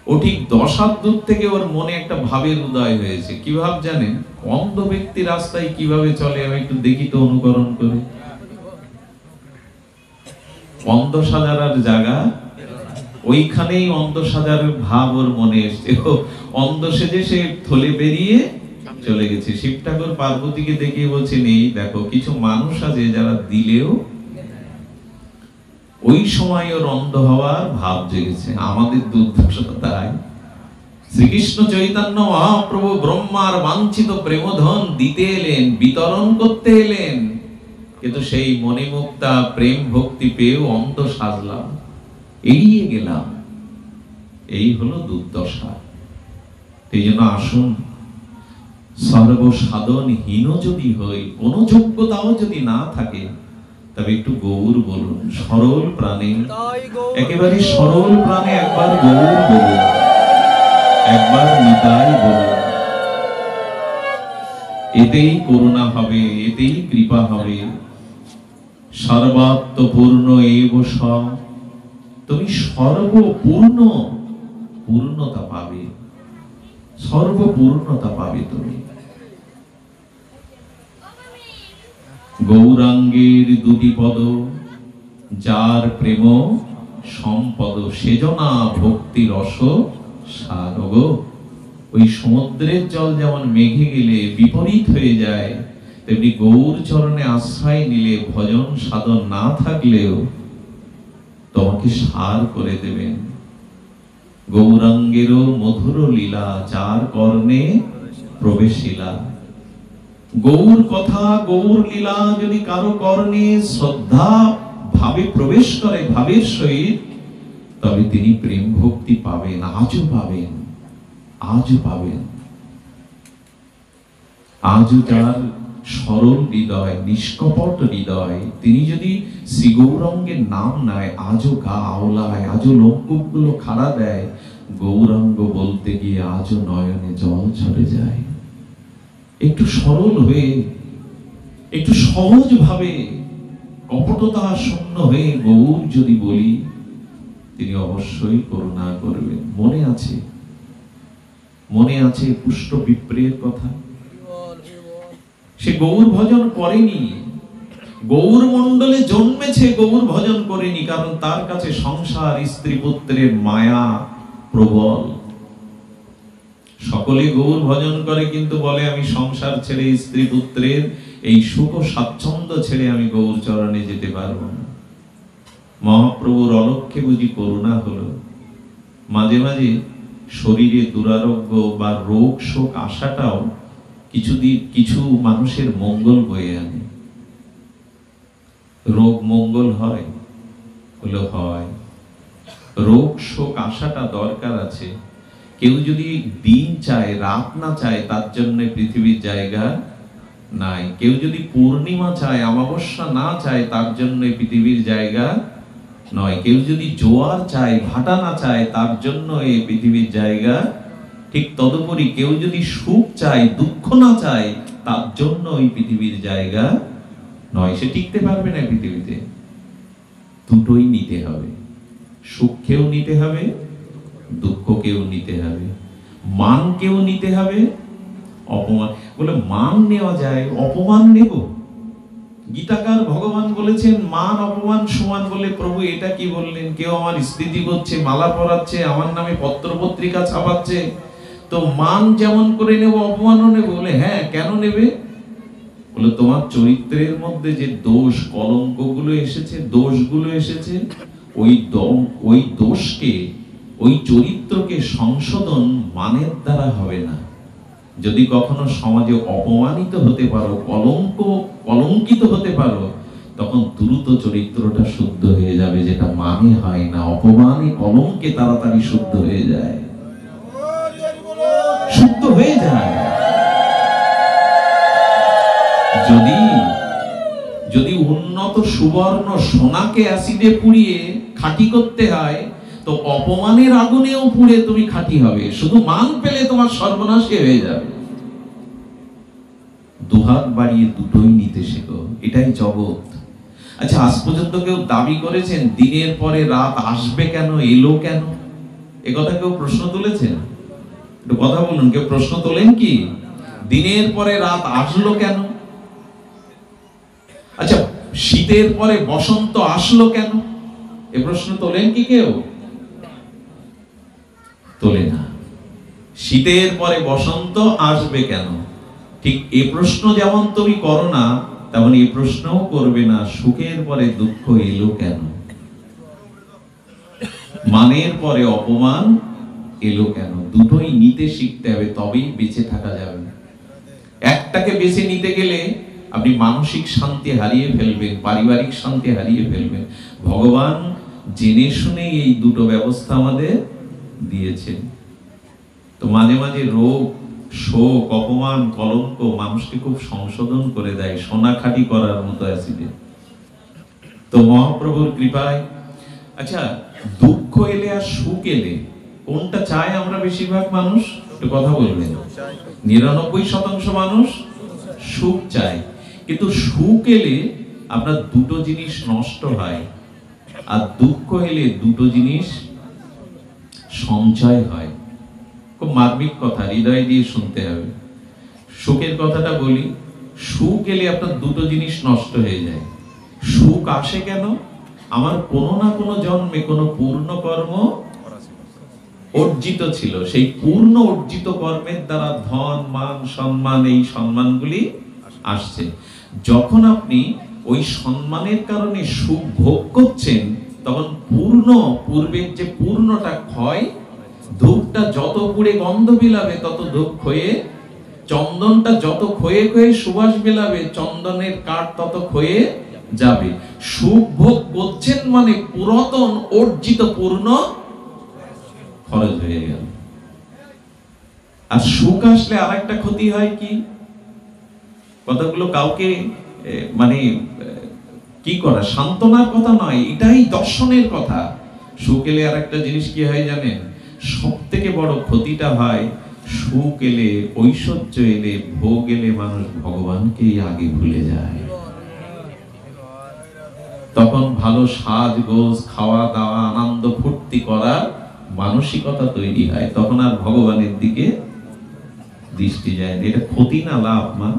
ও ঠিক 10 হাত দূর থেকে ওর মনে একটা ভাবের উদয় হয়েছে। কি ভাব জানেন? অন্ধ ব্যক্তি রাস্তায় কিভাবে চলে আমি একটু দেখি তো, অনুকরণ করে। অন্ধ সাজার জায়গা ওইখানেই অন্ধ সাজার ভাব ওর মনে এসছে। অন্ধ সেজে সে থলে বেরিয়ে চলে গেছে। শিব ঠাকুর পার্বতীকে দেখিয়ে বলছেন, এই দেখো কিছু মানুষ আছে যারা দিলেও। ওই সময় ওর অন্ধ হওয়ার ভাব জেগেছে। আমাদের দুর্দশা তাই। শ্রীকৃষ্ণ চৈতন্য মহাপ্রভু ব্রহ্মার বাঞ্ছিত প্রেমধন দিতে এলেন, বিতরণ করতে এলেন, কিন্তু সেই মণিমুক্তা প্রেম ভক্তি পেয়েও অন্ধ সাজলাম, এড়িয়ে গেলাম। এই হলো দুর্দশা। এই জন্য আসুন, সর্বসাধনহীন যদি হই, কোনো যোগ্যতাও যদি না থাকে, তবে একটু গৌর বলুন, সরল প্রাণে, একেবারে সরল প্রাণে একবার গৌর বলুন, একবার নিতাই বলুন। এতেই করুণা হবে, এতেই কৃপা হবে। সর্বাত্মপূর্ণ এব সব, তুমি সর্বপূর্ণ পূর্ণতা পাবে, সর্বপূর্ণতা পাবে তুমি। গৌরাঙ্গের দুটি পদ, যার প্রেম সম্পদ, সেজনা ভক্তি রস সারগ। ওই সমুদ্রের জল যেমন মেঘে গেলে বিপরীত হয়ে যায়, তেমনি গৌর চরণে আশ্রয় নিলে, ভজন সাধন না থাকলেও তোমাকে সার করে দেবেন। গৌরাঙ্গেরও মধুর লীলা, যার কর্ণে প্রবেশিলা। গৌর কথা, গৌর লীলা যদি কারো কর্ণে শ্রদ্ধা ভাবে প্রবেশ করে, ভাবের সহিত, তবে তিনি প্রেম ভক্তি পাবেন, আজও পাবেন, আজও পাবেন। আজও যার সরল হৃদয়, নিষ্কপট হৃদয়, তিনি যদি শ্রী গৌরাঙ্গের নাম নেয়, আজও গা আওলায়, আজও লোকগুলো খাড়া দেয়, গৌরাঙ্গ বলতে গিয়ে আজও নয়নে জল ঝরে যায়। একটু সরল হয়ে, একটু সহজ ভাবে, কপটতা শূন্য হয়ে গৌর যদি বলি, তিনি অবশ্যই করুণা করবেন। মনে আছে, মনে আছে পুষ্ট বিপ্রের কথা। সে গৌর ভজন করেনি, গৌর মণ্ডলে জন্মেছে, গৌর ভজন করেনি, কারণ তার কাছে সংসার, স্ত্রী পুত্রের মায়া প্রবল। সকলে গৌর ভজন করে, কিন্তু বলে আমি সংসার ছেড়ে, স্ত্রী পুত্রের এই সুখ স্বাচ্ছন্দ্য ছেড়ে আমি গৌর চরণে যেতে পারবো না। মহাপ্রভুর অলক্ষ্যে বুঝি করুণা হলো। মাঝে মাঝে শরীরে দুরারোগ্য বা রোগ শোক আসাটাও কিছু মানুষের মঙ্গল বয়ে আনে। রোগ মঙ্গল হয়, হলো হয়। রোগ শোক আসাটা দরকার আছে। কেউ যদি দিন চায়, রাত না চায়, তার জন্য পৃথিবীর জায়গা নাই। কেউ যদি পূর্ণিমা চায়, অমাবস্যা না চায়, তার জন্য পৃথিবীর জায়গা নয়। কেউ যদি জোয়ার চায়, ভাটা না চায়, তার জন্য এই পৃথিবীর জায়গা। ঠিক তদুপরি কেউ যদি সুখ চায়, দুঃখ না চায়, তার জন্য এই পৃথিবীর জায়গা নয়। সে টিকতে পারবে না পৃথিবীতে। দুটোই নিতে হবে, সুখকেও নিতে হবে, দুঃখকেও নিতে হবে, মানকেও নিতে হবে, অপমান। বলে মান নেওয়া যায়, অপমান নেব? গীতাকার ভগবান বলেছেন মান অপমান সমান বলে। প্রভু এটা কি বললেন? কেউ আমার স্তুতি করছে, মালা পরাচ্ছে, আমার নামে পত্র পত্রিকা ছাপাচ্ছে, তো মান যেমন করে নেব অপমানও নেব। বলে হ্যাঁ, কেন নেবে? বলে তোমার চরিত্রের মধ্যে যে দোষ কলঙ্কগুলো এসেছে, দোষগুলো এসেছে, ওই দোষকে, ওই চরিত্রকে সংশোধন মানের দ্বারা হবে না। যদি কখনো সমাজে অপমানিত হতে পারো, কলঙ্কিত হতে পারো, তখন দ্রুত চরিত্রটা শুদ্ধ হয়ে যাবে, যেটা মানে হয় না। অপমানে কলঙ্কে তাড়াতাড়ি শুদ্ধ হয়ে যায়, শুদ্ধ হয়ে যায়। যদি উন্নত সুবর্ণ সোনাকে অ্যাসিডে পুড়িয়ে খাঁটি করতে হয়, তো অপমানের আগুনেও পুড়ে তুমি খাঁটি হবে। শুধু মান পেলে তোমার সর্বনাশে হয়ে যাবে। দুহাত বাড়িয়ে দুটোই নিতে শেখো, এটাই জগৎ। আচ্ছা, আজ পর্যন্ত কেউ দাবি করেছেন দিনের পরে রাত আসবে কেন, এলো কেন? এ কথা কেউ প্রশ্ন তুলেছেন? একটু কথা বলুন, কেউ প্রশ্ন তোলেন কি? দিনের পরে রাত আসলো কেন? আচ্ছা, শীতের পরে বসন্ত আসলো কেন? এ প্রশ্ন তোলেন কি কেউ? তোলে না। শীতের পরে বসন্ত আসবে কেন, ঠিক এ প্রশ্ন যেমন তুমি করো না, তেমন এই প্রশ্নও করবে না সুখের পরে দুঃখ এলো কেন, মানের পরে অপমান এলো কেন। দুটোই নিতে শিখতে হবে, তবেই বেঁচে থাকা যাবে। একটাকে বেছে নিতে গেলে আপনি মানসিক শান্তি হারিয়ে ফেলবেন, পারিবারিক শান্তি হারিয়ে ফেলবেন। ভগবান জেনে শুনে এই দুটো ব্যবস্থা আমাদের দিয়েছেন। তো মাঝে মাঝে রোগ, শোক, অপমান, কলঙ্ক মানুষকে খুব সংশোধন করে দেয়, সোনা খাঁটি করার মতো অ্যাসিডে। তো মহাপ্রভুর কৃপায়, আচ্ছা, দুঃখ এলে আর সুখ এলে কোনটা চায় আমরা বেশিরভাগ মানুষ? একটু কথা বলবেন। 99% মানুষ সুখ চায়, কিন্তু সুখ এলে আপনার দুটো জিনিস নষ্ট হয়, আর দুঃখ এলে দুটো জিনিস সঞ্চয় হয়। খুব মার্মিক কথা, হৃদয় দিয়ে শুনতে হবে। সুখের কথাটা বলি, সুখ এলে আপনার দুটো জিনিস নষ্ট হয়ে যায়। সুখ আসে কেন? আমার কোনো না কোনো জন্মে কোনো পূর্ণ কর্ম অর্জিত ছিল, সেই পূর্ণ অর্জিত কর্মের দ্বারা ধন, মান, সম্মান, এই সম্মানগুলি আসছে। যখন আপনি ওই সম্মানের কারণে সুখ ভোগ করছেন, তখন পূর্বের যে পূর্ণটা ক্ষয়। ধূপটা যত পুড়ে গন্ধ বিলাবে, তত ধূপ ক্ষয়ে, চন্দনটা যত ক্ষয়ে ক্ষয়ে সুবাস বিলাবে, চন্দনের কাঠ তত ক্ষয়ে যাবে। সুখ ভোগ করছেন মানে পুরাতন অর্জিত পূর্ণ খরচ হয়ে গেল। আর সুখ আসলে আরেকটা ক্ষতি হয় কি? কথাগুলো কাউকে মানে কি করা, সান্ত্বনার কথা নয়, এটাই দর্শনের কথা। সুখ এলে আরেকটা জিনিস কি হয় জানেন? সব থেকে বড় ক্ষতিটা হয়, সুখ এলে, ঐশ্বর্য এলে, ভোগ এলে মানুষ ভগবানকেই আগে ভুলে যায়। তখন ভালো সাজগোজ, খাওয়া দাওয়া, আনন্দ ফুর্তি করার মানসিকতা তৈরি হয়, তখন আর ভগবানের দিকে দৃষ্টি যায় না। এটা ক্ষতি না লাভ? মা,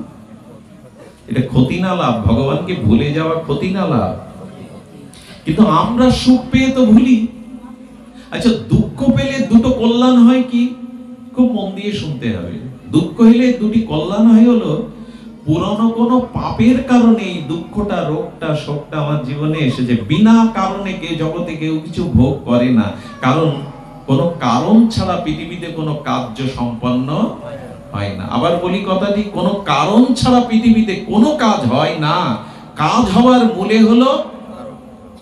এটা ক্ষতি না লাভ? ভগবানকে ভুলে যাওয়া ক্ষতি না লাভ? কিন্তু আমরা সুখ পেয়ে তো ভুলি। আচ্ছা, দুঃখ পেলে দুটো কল্যাণ হয় কি? খুব মন দিয়ে শুনতে হবে। দুঃখ হলে দুটি কল্যাণ হয় হলো, পুরনো কোনো পাপের কারণে এই দুঃখটা, রোগটা, শোকটা আমার জীবনে এসেছে। বিনা কারণে জগতে কেউ কিছু ভোগ করে না, কারণ কোনো কারণ ছাড়া পৃথিবীতে কোনো কার্য সম্পন্ন হয় না। আবার বলি কথাটি, কোনো কারণ ছাড়া পৃথিবীতে কোনো কাজ হয় না। কাজ হওয়ার মূলে হলো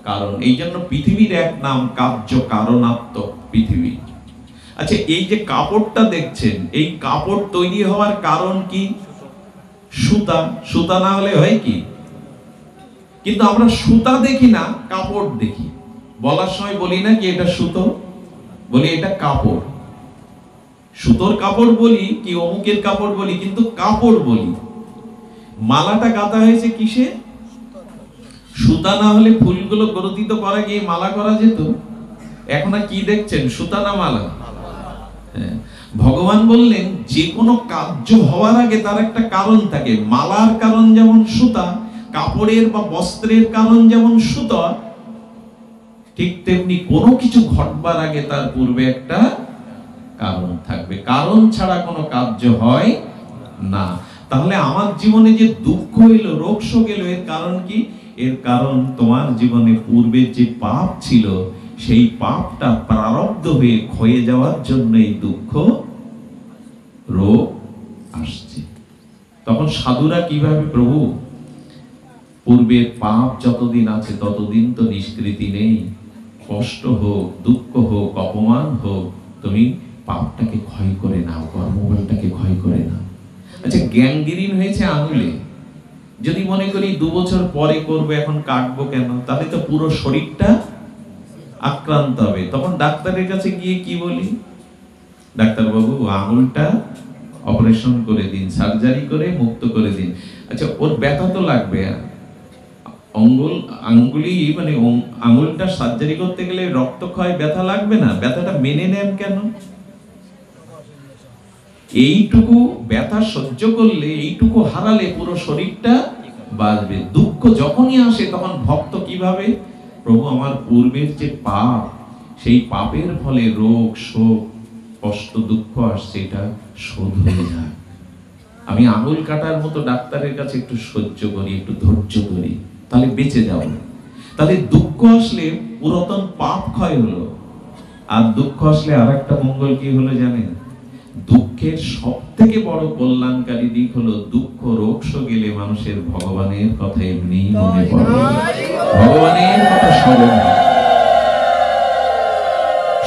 কারণ। এই জন্য পৃথিবীর এক নাম কার্য কারণাত্মক পৃথিবী। আচ্ছা, এই যে কাপড়টা দেখছেন, এই কাপড় তৈরি হওয়ার কারণ কি? সুতা। সুতা না হলে হয় কি? কিন্তু আমরা সুতা দেখি না, কাপড় দেখি। বলার সময় বলি না কি এটা সুতো, বলি এটা কাপড়। সুতোর কাপড় বলি কি অমুকের কাপড় বলি, কিন্তু কাপড় বলি। মালাটা গাঁথা হয়েছে কিসে? সুতা না হলে ফুলগুলো গ্রথিত করা গিয়ে মালা করা যেত। এখন আর কি দেখছেন, সুতা না মালা? ভগবান বললেন যে কোনো কার্য হওয়ার আগে তার একটা কারণ থাকে। মালার কারণ যেমন সুতা, কাপড়ের বা বস্ত্রের কারণ যেমন সুতো, ঠিক তেমনি কোনো কিছু ঘটবার আগে তার পূর্বে একটা কারণ থাকবে। কারণ ছাড়া কোনো কার্য হয় না। তাহলে আমার জীবনে যে দুঃখ এলো, রোগ শোক এলো, এর কারণ কি? এর কারণ তোমার জীবনে পূর্বে যে পাপ ছিল, সেই পাপটা প্রারব্ধ হয়ে ক্ষয়ে যাওয়ার জন্য এই দুঃখ রোগ আসছে। তখন সাধুরা কিভাবে, প্রভু পূর্বের পাপ যতদিন আছে ততদিন তো নিষ্কৃতি নেই, কষ্ট হোক, দুঃখ হোক, অপমান হোক, তুমি পাপটাকে ক্ষয় করে নাও, কর্মবলটাকে ক্ষয় করে নাও। আচ্ছা, গ্যাংগ্রিন হয়েছে আঙুলে, যদি মনে করি 2 বছর পরে করবো, এখন কাটবো কেন? তাহলে তো পুরো শরীরটা আক্রান্ত হবে। তখন ডাক্তারের কাছে গিয়ে কি বলি? ডাক্তার বাবু, আঙুলটা অপারেশন করে দিন, সার্জারি করে মুক্ত করে দিন। আচ্ছা, ওর ব্যথা তো লাগবে। আঙ্গুলি মানে আঙুলটা সার্জারি করতে গেলে রক্তক্ষয়, ব্যথা লাগবে না? ব্যথাটা মেনে নেন কেন? এইটুকু ব্যথা সহ্য করলে, এইটুকু হারালে পুরো শরীরটা বাঁচবে। দুঃখ যখনই আসে তখন ভক্ত কিভাবে, প্রভু আমার পূর্বের যে পাপ, সেই পাপের ফলে রোগ শোক কষ্ট দুঃখ আসছে, এটা শোধ হয়ে যায়। আমি আঙুল কাটার মতো ডাক্তারের কাছে একটু সহ্য করি, একটু ধৈর্য ধরি, তাহলে বেঁচে যাও। তাহলে দুঃখ আসলে পুরাতন পাপ ক্ষয় হলো। আর দুঃখ আসলে আর একটা মঙ্গল কি হলো জানেন? দুঃখের সব থেকে বড় কল্যাণকারী দিক হলো, দুঃখ রোগ শোক গেলে মানুষের ভগবানের কথা এমনি মনে পড়ে, ভগবানের কথা স্মরণ।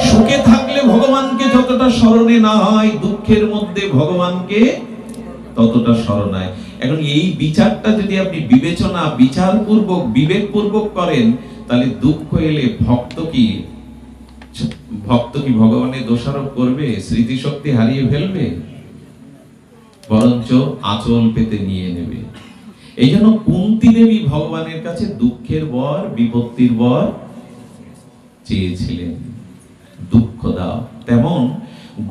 সুখে থাকলে ভগবানকে যতটা স্মরণে না হয়, দুঃখের মধ্যে ভগবানকে ততটা স্মরণ হয়। এখন এই বিচারটা যদি আপনি বিবেচনা, বিচারপূর্বক, বিবেকপূর্বক করেন, তাহলে দুঃখ এলে ভক্ত কি ভগবানের দোষারোপ করবে, স্মৃতিশক্তি হারিয়ে ফেলবে? বরঞ্চ আঁচল পেতে নিয়ে নেবে। এই জন্য কুন্তী দেবী ভগবানের কাছে দুঃখের বর, বিপত্তির বর চেয়েছিলেন, দুঃখ দাও। তেমন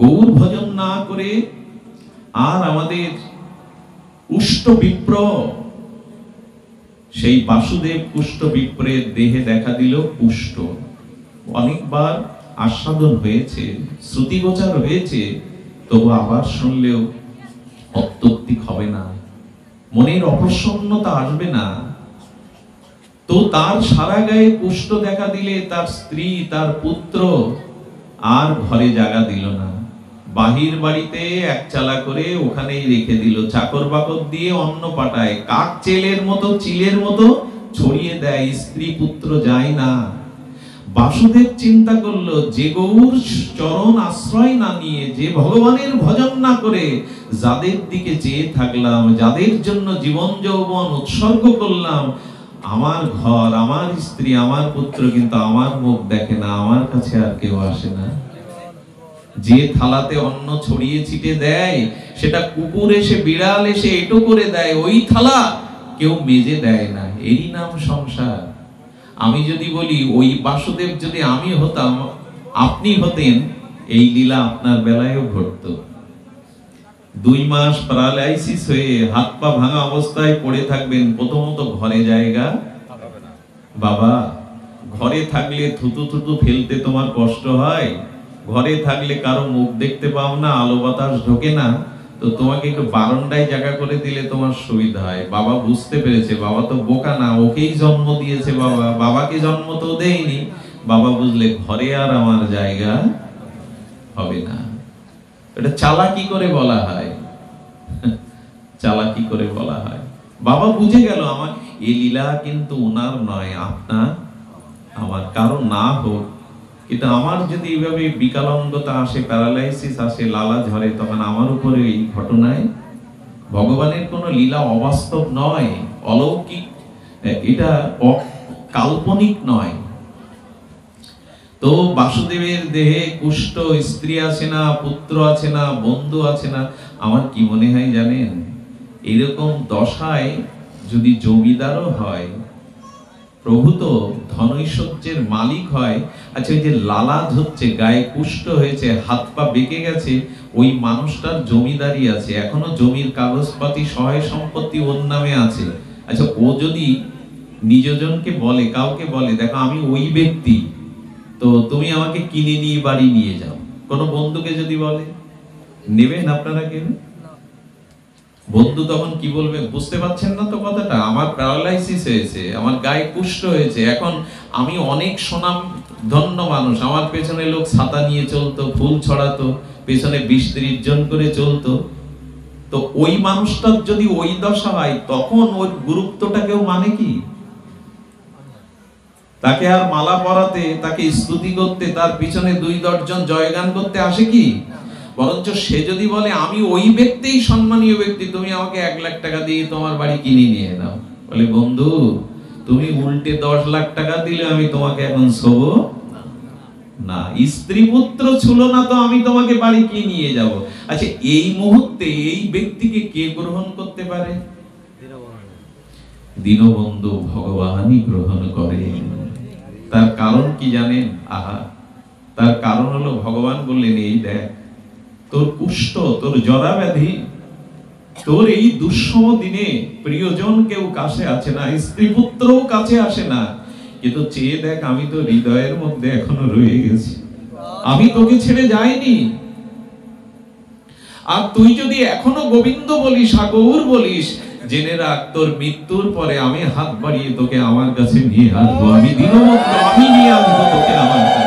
গৌর ভজন না করে আর আমাদের কুষ্ঠ বিপ্র, সেই বাসুদেব কুষ্ঠ বিপ্রের দেহে দেখা দিল কুষ্ঠ। অনেকবার আস্বাদন হয়েছে, শ্রুতিগোচর হয়েছে, তবু আবার শুনলেও অত্যৌক্তিক হবে না, মনের অপ্রসন্নতা আসবে না। তো তার সারা গায়ে কুষ্ঠ দেখা দিলে তার স্ত্রী, তার পুত্র আর ঘরে জায়গা দিল না। বাহির বাড়িতে এক চালা করে ওখানেই রেখে দিল। চাকর বাকর দিয়ে অন্ন পাঠায়, কাক চেলের মতো, চিলের মতো ছড়িয়ে দেয়, স্ত্রী পুত্র যায় না। বাসুদেব চিন্তা করলো, যে গৌর চরণ আশ্রয় না নিয়ে, যে ভগবানের ভজন না করে যাদের দিকে চেয়ে থাকলাম, যাদের জন্য জীবন যৌবন উৎসর্গ করলাম, আমার ঘর, আমার স্ত্রী, আমার পুত্র কিন্তু আমার মুখ দেখে না, আমার কাছে আর কেউ আসে না। যে থালাতে অন্ন ছড়িয়ে ছিটে দেয়, সেটা কুকুর এসে, বিড়াল এসে এটো করে দেয়, ওই থালা কেউ মেজে দেয় না। এরই নাম সংসার। আমি যদি বলি, ওই বাসুদেব যদি আমি হতাম, আপনি হতেন, এই লীলা আপনার বেলায়ও ঘটতো। 2 মাস প্যারালাইসিস হয়ে হাত পা ভাঙা অবস্থায় পড়ে থাকবেন, প্রথমত ঘরে জায়গা বাবা। ঘরে থাকলে থুতু থুতু ফেলতে তোমার কষ্ট হয়, ঘরে থাকলে কারো মুখ দেখতে পাও না, আলো বাতাস ঢোকে না, তো তোমাকে একটু বারান্দায় জায়গা করে দিলে তোমার সুবিধা হয়। বাবা বুঝতে পেরেছে, বাবা তো বোকা না, ওকেই জন্ম দিয়েছে বাবা, বাবাকে জন্ম তো দেয়নি। বাবা বুঝলে ঘরে আর আমার জায়গা হবে না। এটা চালাকি করে বলা হয়, চালাকি করে বলা হয়। বাবা বুঝে গেল, আমার এই লীলা কিন্তু ওনার নয়, আপনার আমার, কারো না হোক, কিন্তু আমার যদি এইভাবে বিকলাঙ্গতা আসে, প্যারালাইসিস আসে, লালা ঝরে, তখন আমার উপরে এই ঘটনায়। ভগবানের কোনো লীলা অবাস্তব নয়, অলৌকিক, এটা কাল্পনিক নয়। তো বাসুদেবের দেহে কুষ্ঠ, স্ত্রী আছে না, পুত্র আছে না, বন্ধু আছে না। আমার কি মনে হয় জানেন, এরকম দশায় যদি জমিদারও হয়, প্রভু তো ধনৈশ্বর্যের মালিক হয়। আচ্ছা, ওই যে লালা ধরছে, গায়ে কুষ্ঠ হয়েছে, হাত পা বেঁকে গেছে, ওই মানুষটার জমিদারি আছে, এখনো জমির কাগজপাতি, সহায় সম্পত্তি ওর নামে আছে। আচ্ছা, ও যদি নিজজনকে বলে, কাউকে বলে, দেখো আমি ওই ব্যক্তি, তো তুমি আমাকে কিনে নিয়ে বাড়ি নিয়ে যাও, কোন বন্ধুকে যদি বলে, নেবেন আপনারা কেউ? বন্ধু তখন কি বলবে? বুঝতে পারছেন না তো কথাটা? আমার প্যারালাইসিস হয়েছে, আমার গায়ে কুষ্ঠ হয়েছে, এখন আমি অনেক সুনাম ধন্য মানুষ, আমার পেছনে লোক ছাতা নিয়ে চলতো, ফুল ছড়াতো, পেছনে 20-30 জন করে চলতো, তো ওই মানুষটার যদি ওই দশা হয়, তখন ওর গুরুত্বটা কেউ মানে কি? তাকে আর মালা পরাতে, তাকে স্তুতি করতে, তার পিছনে 2-10 জন জয়গান করতে আসে কি? বরঞ্চ সে যদি বলে আমি ওই ব্যক্তিই সম্মানীয় ব্যক্তি, তুমি আমাকে 1 লাখ টাকা দিয়ে তোমার বাড়ি কিনে নিয়ে নাও, বলে বন্ধু তুমি উল্টে 10 লাখ টাকা দিলে আমি তোমাকে এখন শোবো না, স্ত্রী পুত্র ছিল না তো আমি তোমাকে বাড়ি কি নিয়ে যাব? আচ্ছা, এই মুহূর্তে এই ব্যক্তিকে কে গ্রহণ করতে পারে? দীনবন্ধু ভগবানই গ্রহণ করেন। তার কারণ কি জানেন? আহা, তার কারণ হলো ভগবান বললেন, এই দেখ তোর কুষ্ঠ, তোর জরা ব্যাধি, তোর এই দুঃসম দিনে প্রিয়জন কেউ কাছে আছে না, স্ত্রী পুত্রও কাছে আসে না, কিন্তু চেয়ে দেখ আমি তো হৃদয়ের মধ্যে এখনো রয়ে গেছি, আমি তোকে ছেড়ে যাইনি। আর তুই যদি এখনো গোবিন্দ বলিস, গৌর বলিস, জেনে রাখ তোর মৃত্যুর পরে আমি হাত বাড়িয়ে তোকে আমার কাছে নিয়ে আসবো, আমি দীনবন্ধু, আমি নিয়ে আসবো তোকে আমার কাছে।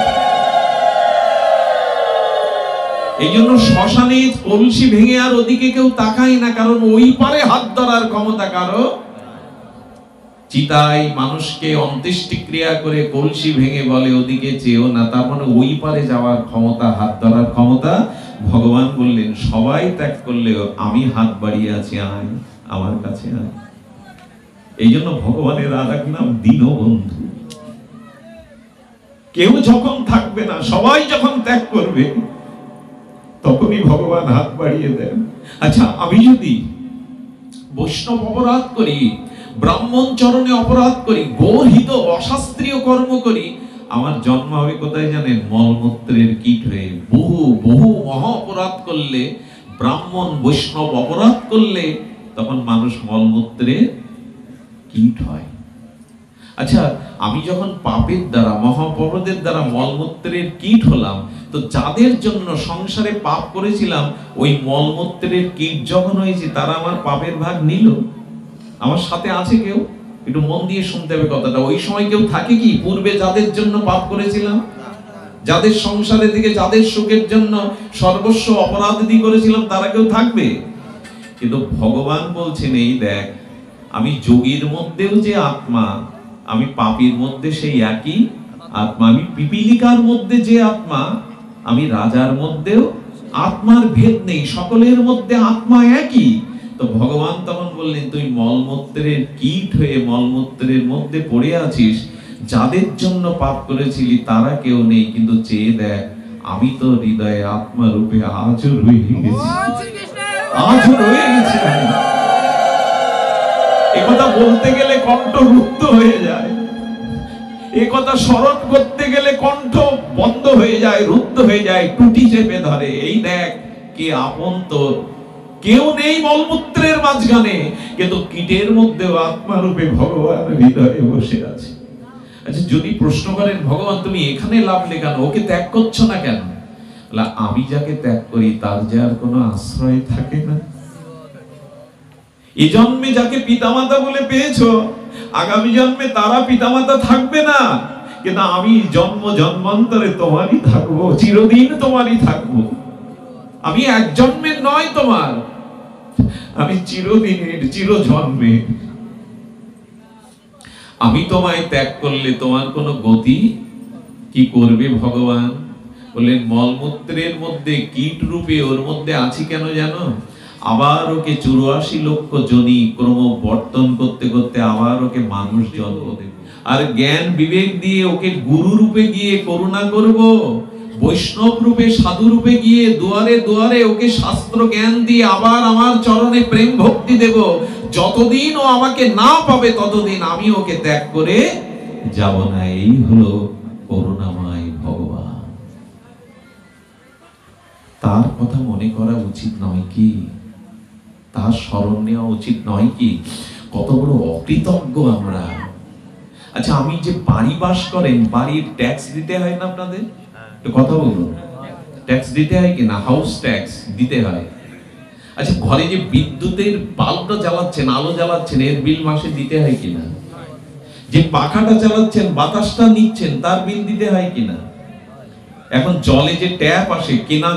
এই জন্য শ্মশানে কলসি ভেঙে আর ওদিকে কেউ তাকায় না, কারণ ওই পারে হাত ধরার ক্ষমতা কারো। চিতায় মানুষকে অন্ত্যেষ্টিক্রিয়া করে কলসি ভেঙে বলে ওদিকে চেয়েও না, তার মানে ওই পারে যাওয়ার ক্ষমতা, হাত ধরার ক্ষমতা ভগবান বললেন সবাই ত্যাগ করলেও আমি হাত বাড়িয়ে আছি, আয় আমার কাছে আয়। এই জন্য ভগবানের আর এক নাম দীনবন্ধু। কেউ যখন থাকবে না, সবাই যখন ত্যাগ করবে, তখনই ভগবান হাত বাড়িয়ে দেন। আচ্ছা, আমি যদি বৈষ্ণব অপরাধ করি, ব্রাহ্মণ চরণে অপরাধ করি, গৌরহিত অশাস্ত্রীয় কর্ম করি, আমার জন্ম হবে কোথায় জানেন? মলমূত্রের কীট হয়ে। বহু বহু মহা অপরাধ করলে, ব্রাহ্মণ বৈষ্ণব অপরাধ করলে, তখন মানুষ মলমূত্রের কীট হয়। আচ্ছা, আমি যখন পাপের দ্বারা, মহাপরাধের দ্বারা মলমূত্রের কীট হলাম, তো যাদের জন্য সংসারে পাপ করেছিলাম, ওই মলমূত্রের কীট যখন হয়েছে, তারা আমার পাপের ভাগ নিল? আমার সাথে আছে কেউ? একটু মন দিয়ে শুনতে হবে কথাটা। ওই সময় কেউ থাকে কি? পূর্বে যাদের জন্য পাপ করেছিলাম, যাদের সংসারের দিকে, যাদের সুখের জন্য সর্বস্ব অপরাধী করেছিলাম, তারা কেউ থাকবে? কিন্তু ভগবান বলছেন, এই দেখ আমি যোগীর মধ্যেও যে আত্মা, আমি পাপীর মধ্যে সেই একই আত্মা, আমি পিপীলিকার মধ্যে যে আত্মা, আমি রাজার মধ্যেও আত্মার ভেদ নেই, সকলের মধ্যে আত্মা একই। তো ভগবান তখন বললেন, তুই মলমূত্রের কীট হয়ে মলমূত্রের মধ্যে পড়ে আছিস, যাদের জন্য পাপ করেছিলি তারা কেউ নেই, কিন্তু চেয়ে দেখ আমি তো হৃদয়ে আত্মা রূপে আজও রয়ে গেছি, আজও রয়ে গেছি। একথা বলতে গেলে কণ্ঠ রুদ্ধ হয়ে যায়, একথা স্মরণ করতে গেলে কণ্ঠ বন্ধ হয়ে যায়, রুদ্ধ হয়ে যায়, টুটি চেপে ধরে। এই দেখ কে আপন তোর, কেউ নেই মলমূত্রের মাঝখানে, কিন্তু কীটের মধ্যেও আত্মারূপে ভগবান হৃদয়ে বসে আছে। আচ্ছা, যদি প্রশ্ন করেন ভগবান তুমি এখানে লাভলে কেন, ওকে ত্যাগ করছো না কেন? আমি যাকে ত্যাগ করি তার যে আর কোনো আশ্রয় থাকে না। এই জন্মে যাকে পিতামাতা বলে পেয়েছো, আগামী জন্মে তারা পিতামাতা থাকবে না, কিন্তু আমি জন্ম জন্মান্তরে তোমারই থাকবো, চিরদিন তোমারই থাকবো। আমি এক জন্মের নয় তোমার, আমি চিরদিনের, চির জন্মের। আমি তোমায় ত্যাগ করলে তোমার কোনো গতি কি করবে? ভগবান বললেন মলমূত্রের মধ্যে কীট রূপে ওর মধ্যে আছি কেন জানো? আবার ওকে 84 লক্ষ জনি ক্রম বর্তন করতে করতে আবার ওকে মানুষ জন্ম দেব, আর জ্ঞান বিবেক দিয়ে ওকে গুরু রূপে গিয়ে করুণা করব, বৈষ্ণব রূপে সাধু রূপে গিয়ে দুয়ারে দুয়ারে ওকে শাস্ত্র জ্ঞান দিয়ে আবার আমার চরণে প্রেম ভক্তি দেব। যতদিন ও আমাকে না পাবে ততদিন আমি ওকে ত্যাগ করে যাব না। এই হলো করুণাময় ভগবান। তার কথা মনে করা উচিত নয় কি? তার স্মরণ নেওয়া উচিত নয় কি? কত বড় অকৃতজ্ঞ আমরা। আচ্ছা, আমি যে বাড়ি বাস করেন, বাড়ির ট্যাক্স দিতে হয় না আপনাদের? একটু কথা বলুন, ট্যাক্স দিতে হয় কিনা? হাউস ট্যাক্স দিতে হয়। আচ্ছা, ঘরে যে বিদ্যুতের বাল্বটা জ্বালাচ্ছেন, আলো জ্বালাচ্ছেন, এর বিল মাসে দিতে হয় কিনা? যে পাখাটা চালাচ্ছেন, বাতাসটা নিচ্ছেন, তার বিল দিতে হয় কিনা? এখন জলে যে ট্যাপ আসে, কেনা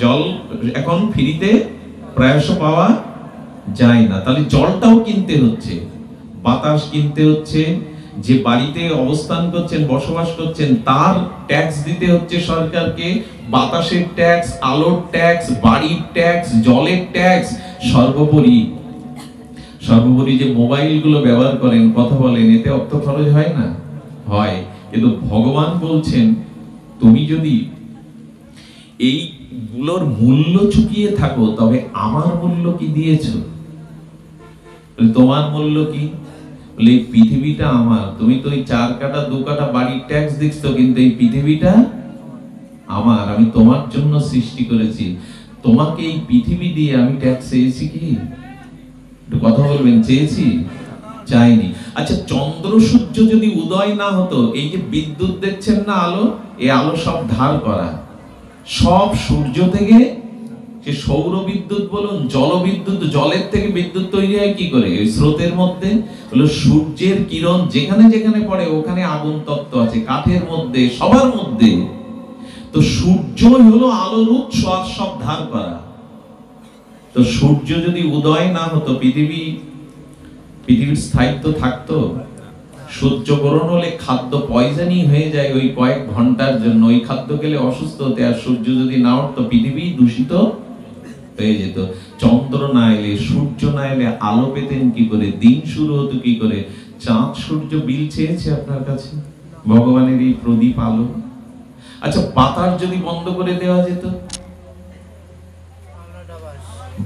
জল এখন ফ্রিতে প্রায়শ পাওয়া যায় না, তাহলে জলটাও কিনতে হচ্ছে, বাতাস কিনতে হচ্ছে, যে বাড়িতে অবস্থান করছেন, বসবাস করছেন, তার ট্যাক্স দিতে হচ্ছে সরকারকে, বাতাসের ট্যাক্স, আলোর ট্যাক্স, বাড়ির ট্যাক্স, জলের ট্যাক্স, সর্বোপরি যে মোবাইল গুলো ব্যবহার করেন, কথা বলেন, এতে অর্থ খরচ হয় না? হয়। কিন্তু ভগবান বলছেন, তুমি যদি এইগুলোর মূল্য চুকিয়ে থাকো, তবে আমার মূল্য কি দিয়েছো? তোমার মূল্য কি? বলে এই পৃথিবীটা আমার। তুমি তো ওই 4 কাঠা 2 কাঠা বাড়ির ট্যাক্স দিচ্ছ, কিন্তু এই পৃথিবীটা আমার, আমি তোমার জন্য সৃষ্টি করেছি। তোমাকে এই পৃথিবী দিয়ে আমি ট্যাক্স চেয়েছি কি? একটু কথা বলবেন, চেয়েছি? চাইনি। আচ্ছা, চন্দ্র সূর্য যদি উদয় না হতো, এই যে বিদ্যুৎ দেখছেন না, আলো, এই আলো সব ধার করা, সব সূর্য থেকে। সে সৌর বিদ্যুৎ বলুন, জলবিদ্যুৎ, জলের থেকে বিদ্যুৎ তৈরি হয় কি করে? ওই স্রোতের মধ্যে। হলো সূর্যের কিরণ যেখানে যেখানে পড়ে, ওখানে আগুন তত্ত্ব আছে, কাঠের মধ্যে, সবার মধ্যে। তো সূর্যই হলো আলোর উৎস, আর সব ধার করা। তো সূর্য যদি উদয় না হতো, পৃথিবীর স্থায়িত্ব থাকতো? সূর্যগ্রহণ হলে খাদ্য পয়জনই হয়ে যায় ওই কয়েক ঘন্টার জন্য, ওই খাদ্য খেলে অসুস্থ হতে। আর সূর্য যদি না উঠতো, পৃথিবী দূষিত হয়ে যেত। চন্দ্র না এলে, সূর্য না এলে আলো পেতেন কি করে? দিন শুরু হতো কি করে? চাঁদ সূর্য বিল চেয়েছে আপনার কাছে, ভগবানের এই প্রদীপ আলো। আচ্ছা, বাতাস যদি বন্ধ করে দেওয়া যেত,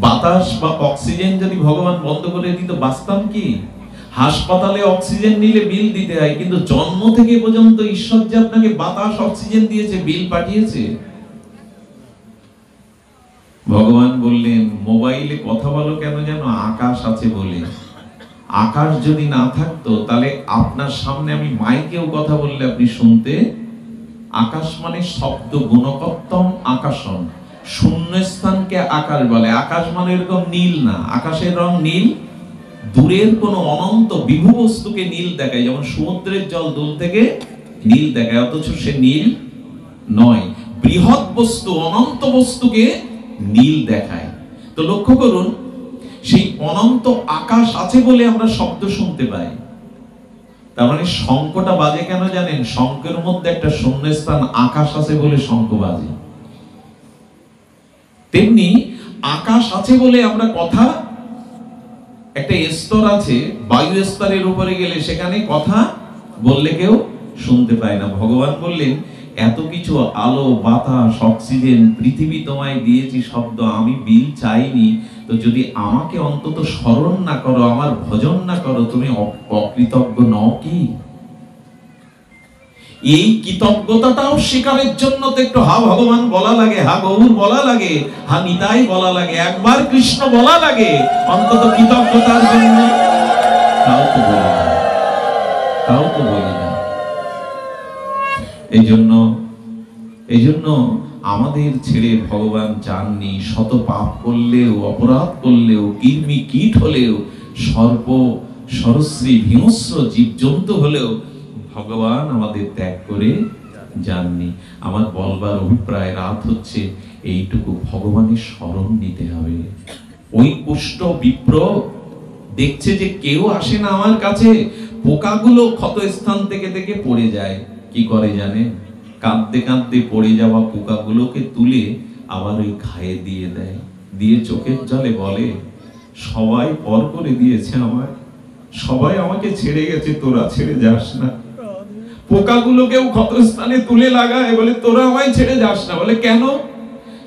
বাতাস বা অক্সিজেন যদি ভগবান বন্ধ করে দিত, বাঁচতাম কি? হাসপাতালে অক্সিজেন নিলে বিল দিতে হয়, কিন্তু জন্ম থেকে পর্যন্ত ঈশ্বর যে আপনাকে বাতাস, অক্সিজেন দিয়েছে, বিল পাঠিয়েছে। ভগবান বললেন, মোবাইলে কথা বলো কেন জানো? আকাশ আছে বলে। আকাশ যদি না থাকতো, তাহলে আপনার সামনে আমি মাইকেও কথা বললে আপনি শুনতে। আকাশ মানে শব্দ গুণকত্তম আকাশন, শূন্যস্থানকে আকাশ বলে। আকাশ মানে এরকম নীল না, আকাশের রং নীল। দূরের কোন অনন্ত বিভু বস্তুকে নীল দেখায়, যেমন সমুদ্রের জল দূর থেকে নীল দেখায়, অথচ সে নীল নয়। বৃহৎ বস্তু, অনন্ত বস্তুকে নীল দেখায়। তো লক্ষ্য করুন, সেই অনন্ত আকাশ আছে বলে আমরা শব্দ শুনতে পাই। তার মানে শঙ্খটা বাজে কেন জানেন? শঙ্খের মধ্যে একটা শূন্যস্থান আকাশ আছে বলে শঙ্খ বাজে। তেমনি আকাশ আছে বলে আমরা কথা, একটা স্তর আছে, বায়ু স্তরের উপরে গেলে সেখানে কথা বললে কেউ শুনতে পায় না। ভগবান বললেন, এত কিছু আলো, বাতাস, অক্সিজেন, পৃথিবী তোমায় দিয়েছি শব্দ, আমি বিল চাইনি। তো যদি আমাকে অন্তত স্মরণ না করো, আমার ভজন না করো, তুমি অকৃতজ্ঞ নও কি? এই কৃতজ্ঞতাটাও স্বীকারের জন্য তো একটু হা ভগবান বলা লাগে, হা গৌর বলা লাগে, হা নিতাই বলা লাগে, একবার কৃষ্ণ বলা লাগে, অন্তত কৃতজ্ঞতার জন্য। তাও তো বলি না, তাও তো বলি না। এই জন্য আমাদের ছেড়ে ভগবান চাননি। শত পাপ করলেও, অপরাধ করলেও, কৃমি কীট হলেও, সর্প সরশ্রী হিংস্র জীবজন্তু হলেও ভগবান আমাদের ত্যাগ করে যাননি। আমার বলবার অভিপ্রায়, রাত হচ্ছে, এইটুকু ভগবানের স্মরণ নিতে হবে। ওই কুষ্ঠ বিপ্র দেখছে যে কেউ আসে না আমার কাছে, পোকাগুলো ক্ষত স্থান থেকে থেকে পড়ে যায়। কি করে জানেন? কাঁদতে কাঁদতে পড়ে যাওয়া পোকাগুলোকে তুলে আবার ওই ঘায়ে দিয়ে দেয়, দিয়ে চোখের জলে বলে, সবাই পর করে দিয়েছে আমার, সবাই আমাকে ছেড়ে গেছে, তোরা ছেড়ে যাস না। পোকাগুলোকেও ক্ষতস্থানে তুলে লাগায়, বলে তোরা আমায় ছেড়ে যাস না। বলে কেন?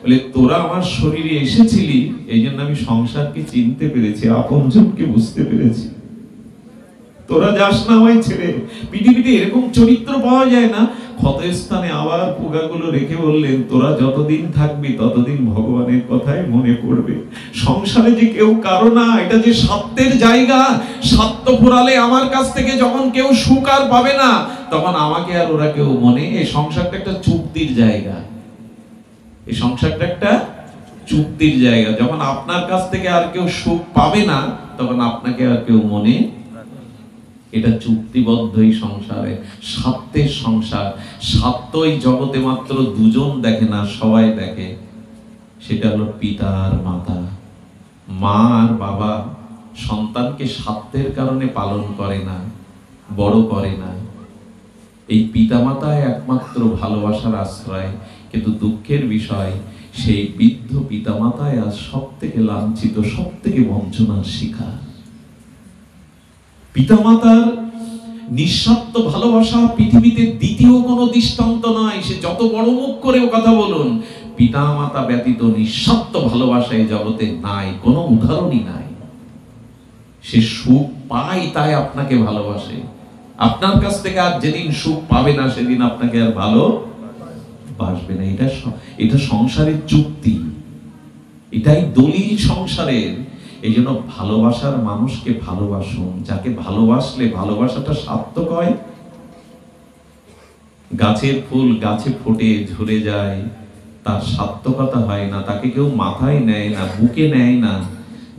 বলে তোরা আমার শরীরে এসেছিলি, এই জন্য আমি সংসারকে চিনতে পেরেছি, আপনজনকে বুঝতে পেরেছি। তোরা যাস না আমায় ছেড়ে। পৃথিবীতে এরকম চরিত্র পাওয়া যায় না। ক্ষতস্থানে আবার পোকাগুলো রেখে বললেন, তোরা যতদিন থাকবি ততদিন ভগবানের ভগবানের কথাই মনে পড়বে। সংসারে যে কেউ কারো না, এটা যে স্বার্থের জায়গা। স্বার্থ ফুরালে আমার কাছ থেকে যখন কেউ সুখ আর পাবে না, তখন আমাকে আর ওরা কেউ মনে, এই সংসারটা একটা চুক্তির জায়গা। এই সংসারটা একটা চুক্তির জায়গা। যখন আপনার কাছ থেকে আর কেউ সুখ পাবে না, তখন আপনাকে আর কেউ মনে, এটা চুক্তিবদ্ধই সংসারে, স্বার্থের সংসার। স্বার্থ এই জগতে মাত্র দুজন দেখে না, সবাই দেখে। সেটা হলো পিতা আর মাতা। মা আর বাবা সন্তানকে স্বার্থের কারণে পালন করে না, বড় করে না। এই পিতামাতাই একমাত্র ভালোবাসার আশ্রয়। কিন্তু দুঃখের বিষয়, সেই বৃদ্ধ পিতামাতাই আজ সব থেকে লাঞ্ছিত, সব থেকে বঞ্চনার শিকার। পিতামাতার নিঃস্বার্থ ভালোবাসা পৃথিবীতে দ্বিতীয় কোনো দৃষ্টান্ত নয়। সে যত বড় মুখ করেও কথা বলুন, পিতামাতা ব্যতীত নিঃস্বার্থ ভালোবাসা এই জগতে নাই, কোনো উদাহরণই নাই। সে সুখ পায় তাই আপনাকে ভালোবাসে। আপনার কাছ থেকে আর যেদিন সুখ পাবে না, সেদিন আপনাকে আর ভালোবাসবে না। এটা সংসারের চুক্তি, এটাই দলিল সংসারের। এই জন্য ভালোবাসার মানুষকে ভালোবাসুন, যাকে ভালোবাসলে ভালোবাসাটা সার্থক হয়। গাছের ফুল গাছে ফোটে, ঝরে যায়, তার সার্থকতা হয় না, তাকে কেউ মাথায় নেয় না, বুকে নেয় না।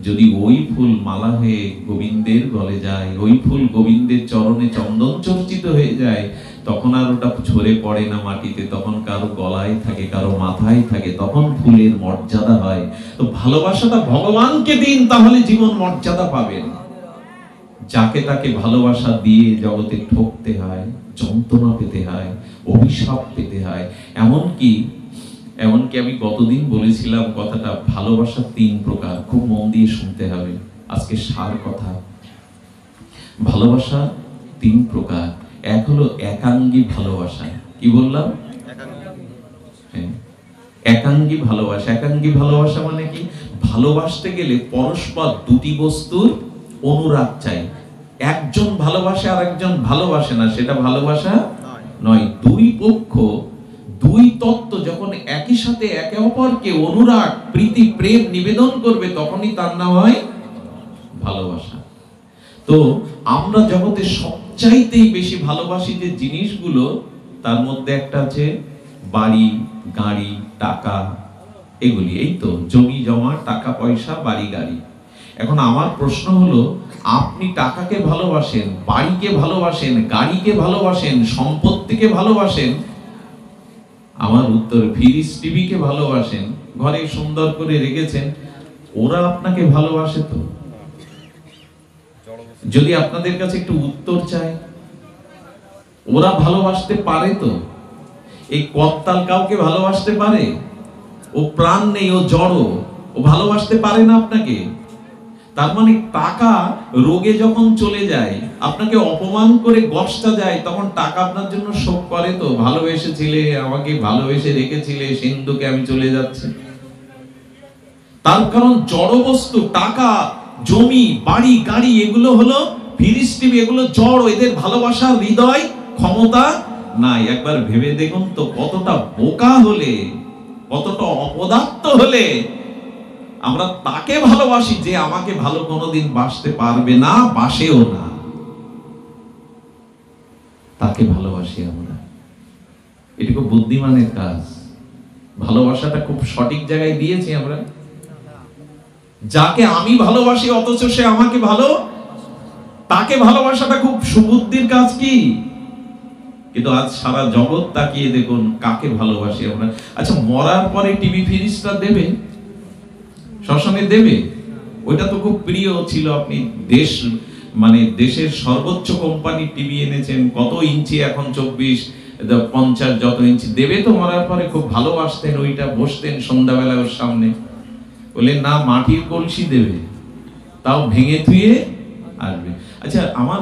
যদি ওই ফুল মালা হয়ে গোবিন্দের গলে যায়, ওই ফুল গোবিন্দের চরণে চন্দন চর্চিত হয়ে যায়, তখন আর ওটা ঝরে পড়ে না মাটিতে, তখন কারো গলায় থাকে, কারো মাথায় থাকে, তখন ফুলের মর্যাদা হয়। তো ভালোবাসাটা ভগবানকে দিন, তাহলে জীবন মর্যাদা পাবেন। যাকে তাকে ভালোবাসা দিয়ে জগতে ঠকতে হয়, যন্ত্রণা পেতে হয়, অভিশাপ পেতে হয়। এমনকি আমি গতদিন বলেছিলাম কথাটা, ভালোবাসা 3 প্রকার। খুব মন দিয়ে শুনতে হবে, আজকে সার কথা। ভালোবাসা 3 প্রকার। এক হলো একাঙ্গী ভালোবাসা। কি বললাম? একাঙ্গী ভালোবাসা। একাঙ্গী ভালোবাসা মানে কি? ভালোবাসতে গেলে পরস্পর দুটি বস্তুর অনুরাগ চাই। একজন ভালোবাসে আর একজন ভালোবাসে না, সেটা ভালোবাসা নয়। দুই পক্ষ, দুই তত্ত্ব যখন একই সাথে একে অপরকে অনুরাগ, প্রীতি, প্রেম নিবেদন করবে, তখনই তার নাম হয় ভালোবাসা। তো আমরা জগতে সবচাইতেই বেশি ভালোবাসি যে জিনিসগুলো, তার মধ্যে একটা আছে বাড়ি, গাড়ি, টাকা, এগুলি। এই তো জমি জমা, টাকা পয়সা, বাড়ি গাড়ি। এখন আমার প্রশ্ন হলো, আপনি টাকাকে ভালোবাসেন, বাড়িকে ভালোবাসেন, গাড়িকে ভালোবাসেন, সম্পত্তিকে ভালোবাসেন? আমার উত্তর, ফ্রিজ টিভিকে ভালোবাসেন, ঘরে সুন্দর করে রেখেছেন, ওরা আপনাকে ভালোবাসে তো? যদি আপনাদের কাছে একটু উত্তর চাই, ওরা ভালোবাসতে পারে তো? এই করতাল কাউকে ভালোবাসতে পারে? ও প্রাণ নেই, ও জড়, ও ভালোবাসতে পারে না আপনাকে। তার মানে টাকা রোগে যখন চলে যায়, আপনাকে অপমান করে গসটা যায়, তখন টাকা আপনার জন্য শোক করে তো? ভালোবেসেছিলে, আমাকে ভালোবেসে রেখেছিলে, সিন্ধুকে আমি চলে যাচ্ছি। তার কারণ জড় বস্তু, টাকা, জমি, বাড়ি, গাড়ি, এগুলো হলো ফ্রিজ টিভি, এগুলো জড়। এদের ভালোবাসার হৃদয় ক্ষমতা নাই। একবার ভেবে দেখুন তো, কতটা বোকা হলে, কতটা অপদার্থ হলে আমরা তাকে ভালোবাসি যে আমাকে ভালো কোনোদিন বাসতে পারবে না, বাসেও না। তাকে ভালোবাসি আমরা। এটা খুব বুদ্ধিমানের কাজ। ভালোবাসাটা খুব সঠিক জায়গায় দিয়েছি আমরা। যাকে আমি ভালোবাসি অথচ সে আমাকে ভালো, তাকে ভালোবাসাটা খুব সুবুদ্ধির কাজ কি? কিন্তু আজ সারা জগৎ তাকিয়ে দেখুন কাকে ভালোবাসি আমরা। আচ্ছা, মরার পরে টিভি ফ্রিজটা দেবে, শ্মশানে দেবে, ওইটা তো খুব প্রিয় ছিল। আপনি দেশের সর্বোচ্চ কোম্পানি টিভি এনেছেন, কত ইঞ্চি এখন, 24, 50, যত ইঞ্চি দেবে তো মরার পরে। খুব ভালোবাসতেন ওইটা, বসতেন সন্ধ্যাবেলা ওর সামনে। বলে না, মাটির কলসি দেবে, তাও ভেঙে থুয়ে আসবে। আচ্ছা, আমার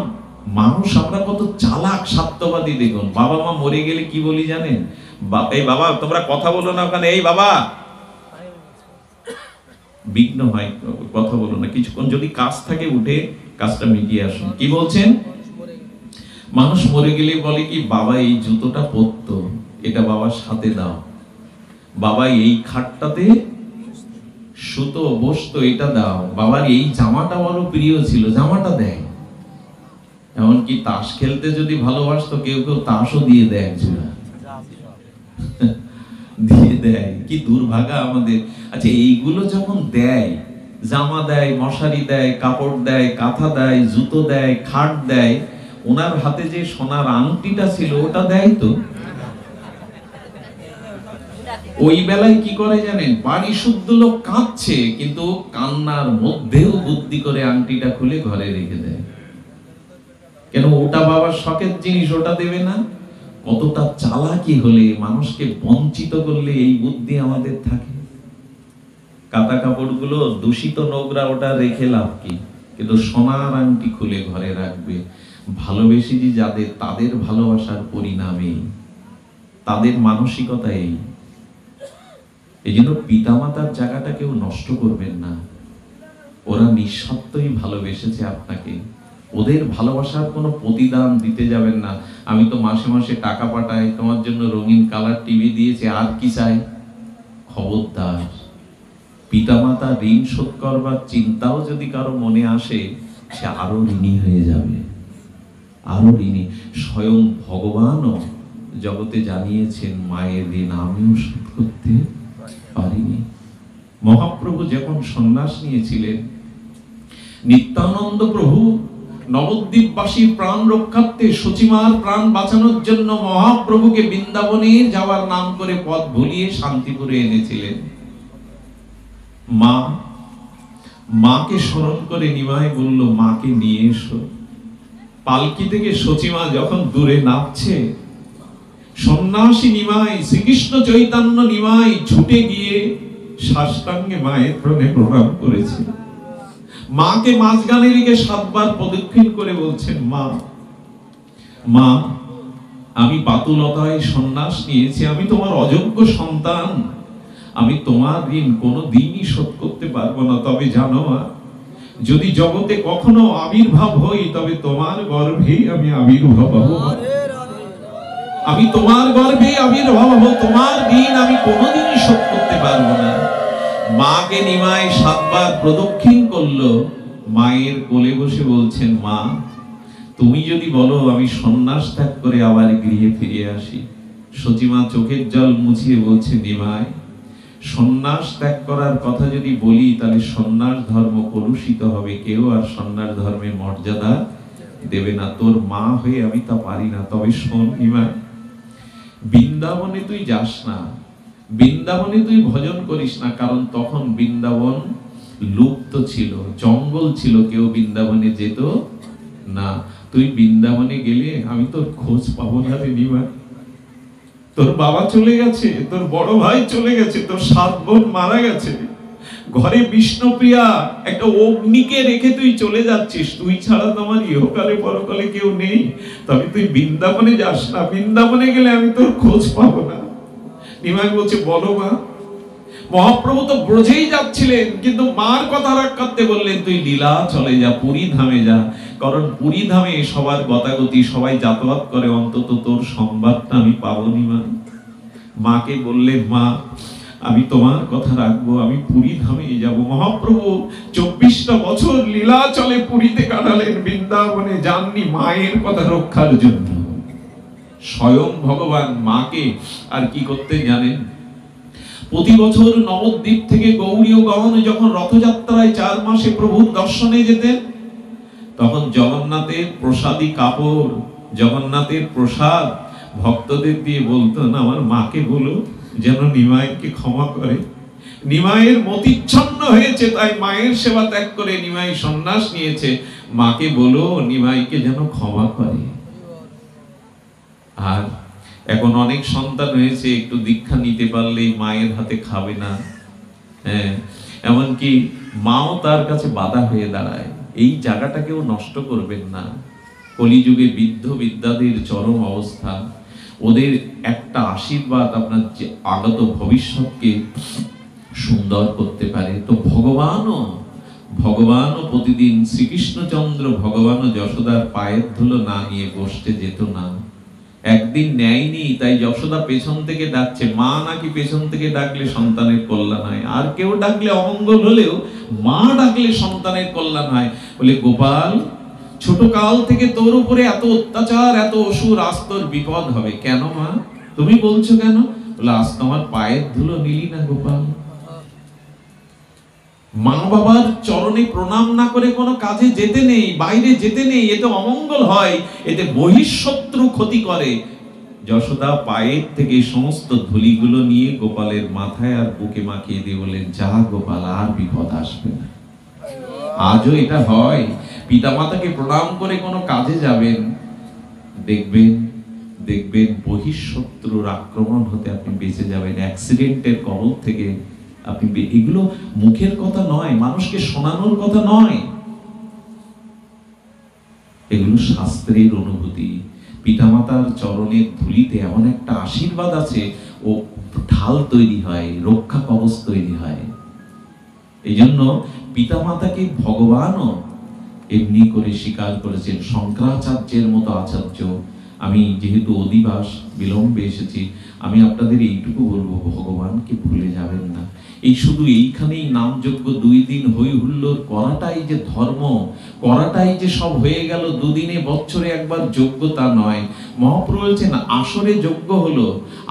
মানুষ আমরা কত চালাক, স্বার্থবাদী দেখুন। বাবা মা মরে গেলে কি বলি জানেন? এই বাবা তোমরা কথা বলো না ওখানে, এই বাবা বিঘ্ন হয়, কথা বলো না, কিছুক্ষণ যদি কাজ থাকে উঠে কাজটা মিটিয়ে আসুন। কি বলছেন? মানুষ মরে গেলে বলে কি, বাবা এই জুতোটা পরতো, এটা বাবার সাথে দাও, বাবা এই খাটটাতে সুতো বসতো, এটা দাও। বাবার এই জামাটা বড় প্রিয় ছিল, জামাটা দেয়। এমনকি তাস খেলতে যদি ভালোবাসতো, কেউ কেউ তাসও দিয়ে দেয় একজোড়া, দিয়ে দেয়। কি দুর্ভাগা আমাদের। আচ্ছা, এইগুলো যখন দেয়, জামা দেয়, মশারি দেয়, কাপড় দেয়, কাঁথা দেয়, জুতো দেয়, খাট দেয়, ওনার হাতে যে সোনার আংটিটা ছিল ওটা দেয় তো? ওই বেলায় কি করে জানেন? বাড়ি শুদ্ধ লোক কাঁদছে, কিন্তু কান্নার মধ্যেও বুদ্ধি করে আংটিটা খুলে ঘরে রেখে দেয়। কেন? ওটা বাবার শখের জিনিস, ওটা দেবে না? কতটা চালাকি হলে, মানুষকে বঞ্চিত করলে এই বুদ্ধি আমাদের থাকে। কাঁথা কাপড়গুলো দূষিত, নোংরা, ওটা রেখে লাভ কি? কিন্তু সোনার আংটি খুলে ঘরে রাখবে। ভালোবেসে যে যাদের, তাদের ভালোবাসার পরিণামে, তাদের মানসিকতা এই। এই জন্য পিতামাতার জায়গাটা কেউ নষ্ট করবেন না। ওরা নিঃস্বার্থই ভালোবেসেছে আপনাকে। ওদের ভালোবাসার কোনো প্রতিদান দিতে যাবেন না। আমি তো মাসে মাসে টাকা পাঠাই, তোমার জন্য রঙিন কালার টিভি দিয়েছে, আর কি চাই? খবরদার। পিতামাতা ঋণ শোধ করবার চিন্তাও যদি কারো মনে আসে, সে আরো ঋণী হয়ে যাবে, আরো ঋণী। স্বয়ং ভগবানও জগতে জানিয়েছেন, মায়ের ঋণ আমিও শোধ করতে পারিনি। মহাপ্রভু যখন সন্ন্যাস নিয়েছিলেন, নিত্যানন্দ প্রভু নবদ্বীপবাসীর প্রাণ রক্ষার্থে, সচিমার প্রাণ বাঁচানোর জন্য মহাপ্রভুকে বৃন্দাবনে যাওয়ার নাম করে পথ ভুলিয়ে শান্তিপুরে এনেছিলেন। মাকে স্মরণ করে নিমাই বলল, মাকে নিয়ে এসো। পালকি থেকে সচিমা যখন দূরে নামছে, সন্ন্যাসী নিমাই, শ্রীকৃষ্ণ চৈতন্য নিমাই ছুটে গিয়ে সাষ্টাঙ্গে মায়ের প্রণে প্রণাম করেছে। মাকে মাঝখানে রেখে 7 বার প্রদক্ষিণ করে বলছেন, মা, আমি বাতুলতায় সন্ন্যাস নিয়েছি, আমি তোমার অযোগ্য সন্তান, আমি তোমার ঋণ কোনোদিনই শোধ করতে পারবো না। তবে জানো মা, যদি জগতে কখনো আবির্ভাব হই, তবে তোমার গর্ভেই আমি আবির্ভাব হব। আমি তোমার গর্ভে আবির্ভাব হব, তোমার ঋণ আমি কোনোদিনই শোধ করতে পারবো না। মাকে নিমাই 7 বার প্রদক্ষিণ করলো। মায়ের কোলে বসে বলছেন, মা, তুমি যদি বলো আমি সন্ন্যাস ত্যাগ করে আবার গৃহে ফিরে আসি। সচিমা চোখের জল মুছিয়ে বলছে, নিমাই, সন্ন্যাস ত্যাগ করার কথা যদি বলি, তাহলে সন্ন্যাস ধর্ম কলুষিত হবে, কেউ আর সন্ন্যাস ধর্মের মর্যাদা দেবে না। তোর মা হয়ে আমি তা পারি না। তবে শোন নিমাই, বৃন্দাবনে তুই যাস না, বৃন্দাবনে তুই ভজন করিস না, কারণ তখন বৃন্দাবন লুপ্ত ছিল, জঙ্গল ছিল, কেউ বৃন্দাবনে যেত না। তুই বৃন্দাবনে গেলে আমি তোর খোঁজ পাবো না রে নিমাই। তোর বাবা চলে গেছে, তোর বড় ভাই চলে গেছে, তোর 7 বোন মারা গেছে, ঘরে বিষ্ণুপ্রিয়া একটা অগ্নিকে রেখে তুই চলে যাচ্ছিস। তুই ছাড়া তোমার ইহকালে পরকালে কেউ নেই। তবে তুই বৃন্দাবনে যাস না, বৃন্দাবনে গেলে আমি তোর খোঁজ পাবো না। নিমাই বলছে, বলো মা। মহাপ্রভু তো ব্রজেই যাচ্ছিলেন, কিন্তু মার কথা রাখতে বললেন, তুই লীলা চলে যা, পুরী ধামে যা। কারণ পুরী ধামে সবার গতাগতি, সবাই যাতায়াত করে, অন্তত তোর সংবাদটা আমি পাবো। নিমাই মাকে বললেন, মা, আমি তোমার কথা রাখবো, আমি পুরী ধামে যাব। মহাপ্রভু 24টা বছর লীলা চলে পুরীতে কাটালেন, বৃন্দাবনে যাননি মায়ের কথা রক্ষার জন্য। স্বয়ং ভগবান মাকে আর কি করতে জানেন? প্রতি বছর নবদ্বীপ থেকে গৌরীয়গণ যখন রথযাত্রায় 4 মাসে প্রভুর দর্শনে যেতেন, তখন জগন্নাথের প্রসাদী কাপড়, জগন্নাথের প্রসাদ ভক্তদের দিয়ে বলতেন, আমার মাকে বলো যেন নিমাইকে ক্ষমা করে। নিমাইয়ের মতিচ্ছন্ন হয়েছে, তাই মায়ের সেবা ত্যাগ করে নিমাই সন্ন্যাস নিয়েছে। মাকে বলো নিমাইকে যেন ক্ষমা করে। আর এখন অনেক সন্তান হয়েছে, একটু দীক্ষা নিতে পারলেই মায়ের হাতে খাবে না। হ্যাঁ, এমনকি মাও তার কাছে বাধা হয়ে দাঁড়ায়। এই জায়গাটাকেও নষ্ট করবেন না। কলিযুগে বৃদ্ধ বিদ্যাদের চরম অবস্থা। ওদের একটা আশীর্বাদ আপনার যে আগত ভবিষ্যৎকে সুন্দর করতে পারে। তো ভগবানও প্রতিদিন শ্রীকৃষ্ণচন্দ্র ভগবানও যশোদার পায়ের ধুলো না নিয়ে বসতে যেত না। একদিন নেয়নি, তাই যশোদা পেছন থেকে ডাকছে। মা নাকি পেছন থেকে ডাকলে সন্তানের কল্যাণ হয়, আর কেউ ডাকলে অমঙ্গল হলেও মা ডাকলে সন্তানের কল্যাণ হয়। বলে গোপাল, ছোট কাল থেকে তোর উপরে এত অত্যাচার, এত অসুর, আজ তোর বিপদ হবে। কেন মা, তুমি বলছো কেন? বলে আজ তোমার পায়ের ধুলো নিলি না গোপাল। মা বাবার চরণে প্রণাম না করে কোনো কাজে যেতে নেই, বাইরে যেতে নেই, এতে অমঙ্গল হয়, এতে বহিঃশত্রু ক্ষতি করে। যশোদা পায়ের থেকে সমস্ত ধুলিগুলো নিয়ে গোপালের মাথায় আর বুকে মাখিয়ে দিয়ে বলেন, যা গোপাল, আর বিপদ আসবে না। আজও এটা হয়, পিতামাতাকে প্রণাম করে কোনো কাজে যাবেন, দেখবেন দেখবেন বহিঃশত্রুর আক্রমণ হতে আপনি বেঁচে যাবেন, অ্যাক্সিডেন্টের কবল থেকে আপনি। এগুলো মুখের কথা নয়, মানুষকে শোনানোর কথা নয়, এগুলো শাস্ত্রের অনুভূতি। পিতামাতার চরণের ধুলিতে এমন একটা আশীর্বাদ আছে, ও ঢাল তৈরি হয়, রক্ষা কবচ তৈরি হয়। এই জন্য পিতামাতাকে ভগবানও এমনি করে স্বীকার করেছেন। শঙ্করাচার্যের মতো আচার্য, আমি যেহেতু অধিবাস বিলম্বে এসেছি, আমি আপনাদের এইটুকু বলবো, ভগবানকে ভুলে যাবেন না। এই শুধু এইখানেই নামযজ্ঞ 2 দিন হই হুল্লোড় করাটাই যে ধর্ম, করাটাই যে সব হয়ে গেল, 2 দিনে বছরে একবার যজ্ঞ তা নয়। মহাপ্রভু বলছেন, আসরে যজ্ঞ হলো,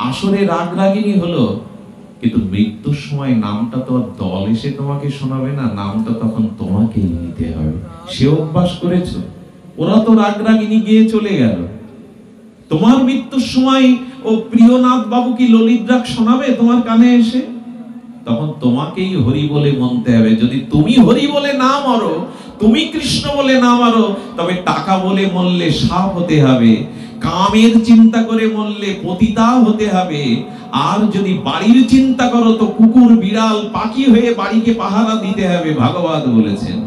আসরে রাগরাগিনী হলো, কিন্তু মৃত্যুর সময় নামটা তো আর দল এসে তোমাকে শোনাবে না, নামটা তখন তোমাকেই নিতে হবে। সে অভ্যাস করেছ, ওরা তো রাগরাগিনী গিয়ে চলে গেল, তোমার মৃত্যুর সময় ও প্রিয়নাথ বাবু কি ললিত রাগ শোনাবে তোমার কানে এসে? তখন তোমাকেই হরি বলে মনতে হবে। যদি তুমি হরি বলে না মরো, তুমি কৃষ্ণ বলে না মারো, তবে টাকা বলে মরলে সাপ হতে হবে, কামের চিন্তা করে মরলে পতিতা হতে হবে, আর যদি বাড়ির চিন্তা করো তো কুকুর বিড়াল পাখি হয়ে বাড়িকে পাহারা দিতে হবে, ভাগবত বলেছেন।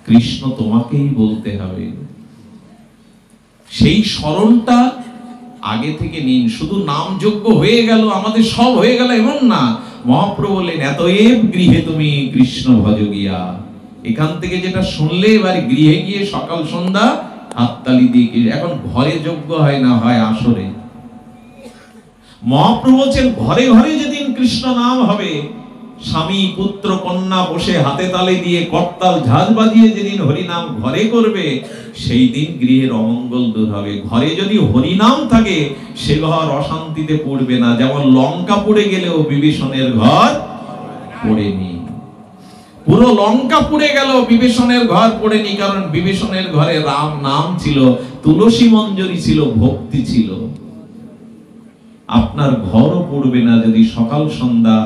কৃষ্ণ তোমাকেই বলতে হবে, সেই স্মরণটা আগে থেকে নিন। শুধু নামযজ্ঞ হয়ে গেল, আমাদের সব হয়ে গেল এমন না। মহাপ্রভু বললেন, এতএব গৃহে তুমি কৃষ্ণ ভজ গিয়া। এখান থেকে যেটা শুনলে, এবার গৃহে গিয়ে সকাল সন্ধ্যা হাততালি দিয়ে। এখন ঘরে যজ্ঞ হয় না, হয় আসরে। মহাপ্রভু বলছেন, ঘরে ঘরে যেদিন কৃষ্ণ নাম হবে, স্বামী পুত্র কন্যা বসে হাতে তালে দিয়ে করতাল ঝাঁঝ বাজিয়ে যেদিন হরিনাম ঘরে করবে, সেই দিন গৃহের অমঙ্গল দূর হবে। ঘরে যদি হরিনাম থাকে, সে ঘর অশান্তিতে পড়বে না। যেমন লঙ্কা পড়ে গেলেও বিভীষণের ঘর পড়েনি, পুরো লঙ্কা পুড়ে গেল, বিভীষণের ঘর পড়েনি, কারণ বিভীষণের ঘরে রাম নাম ছিল, তুলসী মঞ্জরি ছিল, ভক্তি ছিল। আপনার ঘরও পড়বে না যদি সকাল সন্ধ্যা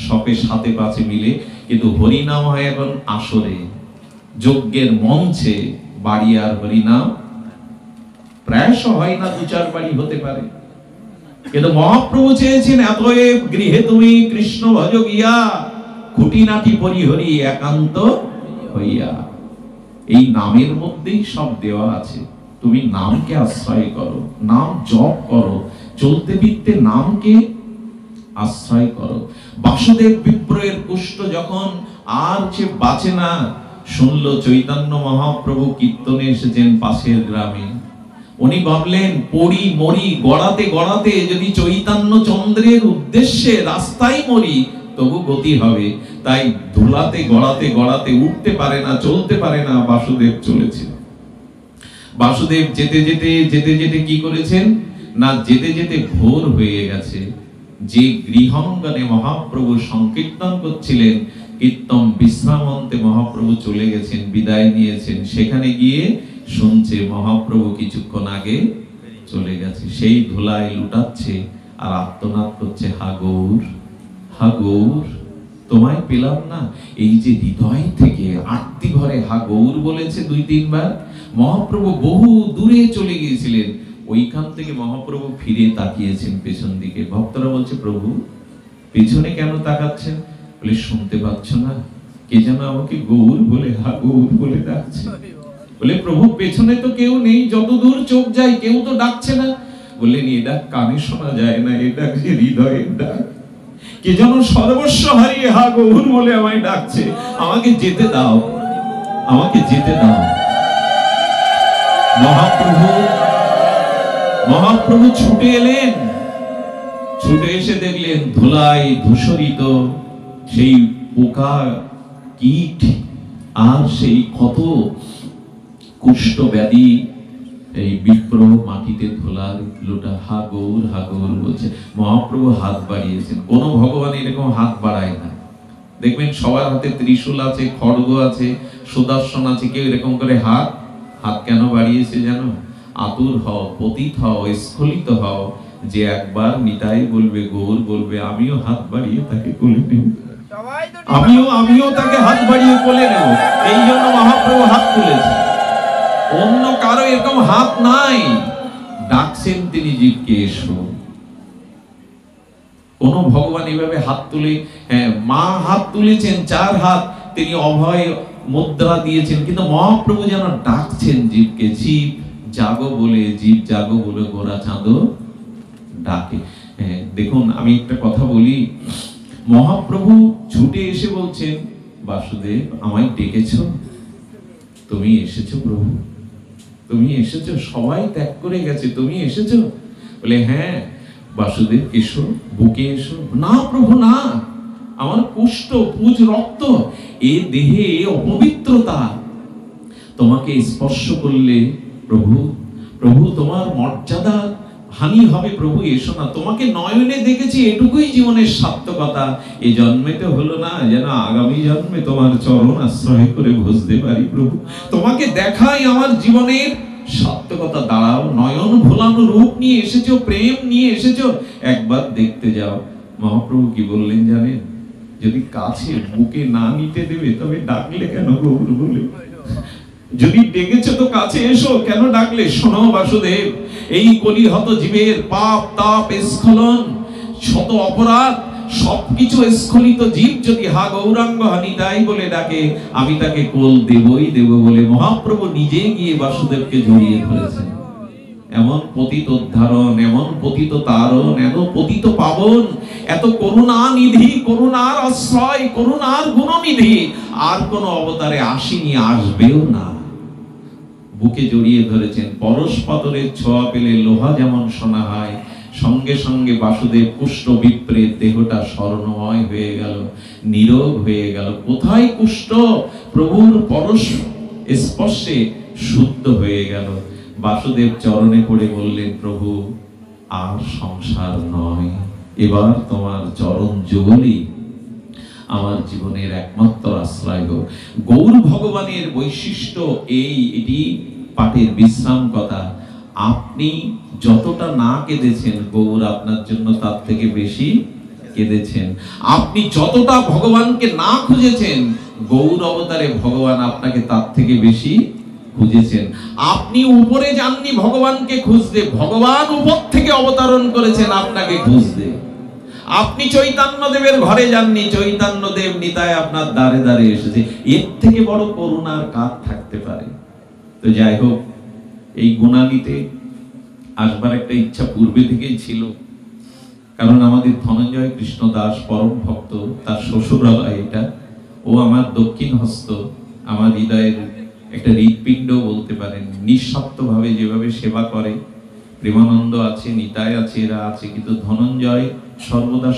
সপে সাথে পাঁচে মিলে, কিন্তু হরিনাম হয় এখন আসরে, যজ্ঞের মঞ্চে। বাড়ি আর হরিনাম প্রায়শ হয় না, 2-4 বাড়ি হতে পারে, কিন্তু মহাপ্রভু চেয়েছেন, এতএব গৃহে তুমি কৃষ্ণ ভজ গিয়া, খুঁটিনাটি পরিহরি একান্ত হইয়া। এই নামের মধ্যেই সব দেওয়া আছে। তুমি নামকে আশ্রয় করো, নাম জপ করো, চলতে ফিরতে নামকে আশ্রয় করো। বাসুদেব বিপ্রয়ের কুষ্ঠ যখন আর সে বাঁচে না, শুনল চৈতন্য মহাপ্রভু কীর্তনে এসেছেন পাশের গ্রামে। উনি ভাবলেন, পড়ি মরি গড়াতে গড়াতে যদি চৈতন্য চন্দ্রের উদ্দেশ্যে রাস্তায় মরি, তবু গতি হবে। তাই ধুলাতে গড়াতে গড়াতে উঠতে পারে না, চলতে পারে না, বাসুদেব চলেছে। বাসুদেব যেতে যেতে যেতে যেতে কি করেছেন না, যেতে যেতে ভোর হয়ে গেছে। যে গৃহাঙ্গনে মহাপ্রভু সংকীর্তন করছিলেন, কীর্তন বিশ্রামান্তে মহাপ্রভু চলে গেছেন, বিদায় নিয়েছেন। সেখানে গিয়ে শুনছে মহাপ্রভু কিছুক্ষণ আগে চলে গেছে। সেই ধুলায় লুটাচ্ছে আর আর্তনাদ করছে, হা গৌর, হা গৌর, তোমায় পেলাম না। এই যে হৃদয় থেকে আরতি ভরে হা গৌর বলেছে 2-3 বার। মহাপ্রভু বহু দূরে চলে গিয়েছিলেন, ওইখান থেকে মহাপ্রভু ফিরে তাকিয়েছেন পেছন দিকে। ভক্তরা বলছে, প্রভু পেছনে কেন তাকাচ্ছেন? বলে, শুনতে পাচ্ছ না, কে যেন আমাকে গৌর বলে হা গৌর বলে ডাকছে। বলে, প্রভু পেছনে তো কেউ নেই, যত দূর চোখ যায় কেউ তো ডাকছে না। বললেন, এটা কানে শোনা যায় না, এটা যে হৃদয়ের ডাক। কে যেন সর্বস্ব হারিয়ে হা গৌর বলে আমায় ডাকছে। আমাকে যেতে দাও, আমাকে যেতে দাও। মহাপ্রভু মহাপ্রভু ছুটে এলেন, ছুটে এসে দেখলেন ধুলায় ধূসরিত সেই পোকা কীট আর সেই ক্ষত কুষ্ঠ ব্যাধি। এই বিপ্র মাটিতে ধুলার লোটা হাগর হাগর বলছে। মহাপ্রভু হাত বাড়িয়েছেন, কোন ভগবান এরকম হাত বাড়ায় না। দেখবেন সবার হাতে ত্রিশূল আছে, খড়গ আছে, সুদর্শন আছে, কেউ এরকম করে হাত কেন বাড়িয়েছে জানো? আতুর হও, পতিত হও, স্খলিত হও, যে একবার নিতাই বলবে, গৌর বলবে, আমিও হাত বাড়িয়ে তাকে কোলে নেব, আমিও তাকে হাত বাড়িয়ে কোলে নেব। এই জন্য মহাপ্রভু হাত তুলেছে, অন্য কারো এরকম হাত নাই। ডাকছেন তিনি জীবকে, এসো। কোন ভগবান এভাবে হাত তুলে, মা হাত তুলেছেন, 4 হাত তিনি অভয় মুদ্রা দিয়েছেন, কিন্তু মহাপ্রভু যেন ডাকছেন জীবকে, জীব জাগো বলে, জীব জাগো বলে গোরা চাঁদো ডাকে। দেখুন, আমি একটা কথা বলি, মহাপ্রভু ছুটে এসে বলছেন, বাসুদেব আমায় ডেকেছো, তুমি এসেছো প্রভু, তুমি এসেছো, সবাই ত্যাগ করে গেছে, তুমি এসেছো? বলে হ্যাঁ বাসুদেব, এসো, বুকে এসো। না প্রভু না, আমার কুষ্ঠ, পুজ, রক্ত, এ দেহে অপবিত্রতা, তোমাকে স্পর্শ করলে প্রভু প্রভু তোমার মর্যাদা হানি হবে, প্রভু এসো না। তোমাকে নয়নে দেখেছি, এটুকুই জীবনের সার্থকতা। এই জন্মে তো হলো না, যেন আগামী জন্মে তোমার চরণ আশ্রয় করে বসতে পারি প্রভু। তোমাকে দেখাই আমার জীবনের সার্থকতা। দাঁড়াও, নয়ন ভোলানো রূপ নিয়ে এসেছো, প্রেম নিয়ে এসেছো, একবার দেখতে যাও। মহাপ্রভু কি বললেন জানেন? যদি কাছে বুকে না নিতে দেবে তবে ডাকলে কেন গৌর বলে? যদি ডেকেছো তো কাছে এসো, কেন ডাকলে? শোনো বাসুদেব, এই কলিহত জীবের পাপ তাপ স্খলন, শত অপরাধ, সবকিছু স্খলিত জীব যদি হা গৌরাঙ্গ হানিতাই বলে ডাকে, আমি তাকে কোল দেবই দেব বলে মহাপ্রভু নিজে গিয়ে বাসুদেবকে জড়িয়ে ধরেছেন। এমন পতিত উদ্ধারণ, এমন পতিত তারণ, এত পতিত পাবন, এত করুণা নিধি, করুণার আশ্রয়, করুণার গুণনিধি আর কোন অবতারে আসেনি, আসবেও না। বুকে জড়িয়ে ধরেছেন। পরশ পাথরের ছোঁয়া পেলে লোহা যেমন সোনা হয়, সঙ্গে সঙ্গে বাসুদেব কুষ্ঠ বিপ্রের দেহটা স্বর্ণময় হয়ে গেল, নীরব হয়ে গেল। কোথায় কুষ্ঠ? প্রভুর পরশ স্পর্শে শুদ্ধ হয়ে গেল। বাসুদেব চরণে পড়ে বললেন, প্রভু আর সংসার নয়, এবার তোমার চরণ যুগলই আমার জীবনের একমাত্র আশ্রয় হোক। গৌর ভগবানের বৈশিষ্ট্য এটি পাঠের বিশ্রাম কথা। আপনি যতটা না কেঁদেছেন, গৌর আপনার জন্য তার থেকে বেশি কেঁদেছেন। আপনি যতটা ভগবানকে না খুঁজেছেন, গৌর অবতারে ভগবান আপনাকে তার থেকে বেশি খুঁজেছেন। আপনি উপরে যাননি ভগবানকে খুঁজতে, ভগবান উপর থেকে অবতরণ করেছেন আপনাকে খুঁজতে। আপনি চৈতন্য দেবের ঘরে যাননি, চৈতন্য দেব নিতাই আপনার দ্বারে দ্বারে এসেছে। এর থেকে বড় করুণার কাজ থাকতে পারে? তো যাই হোক, এই গুণালিতে আসবার একটা ইচ্ছা পূর্বে থেকেই ছিল, কারণ আমাদের ধনঞ্জয় কৃষ্ণ দাস পরম ভক্ত, তার শ্বশুরালয় এটা, ও আমার দক্ষিণ হস্ত, আমার হৃদয়ের একটা হৃৎপিণ্ড বলতে পারেন। নিঃস্বার্থভাবে যেভাবে সেবা করে, প্রেমানন্দ আছে, নিতাই আছে, এরা আছে, কিন্তু ধনঞ্জয় সর্বদা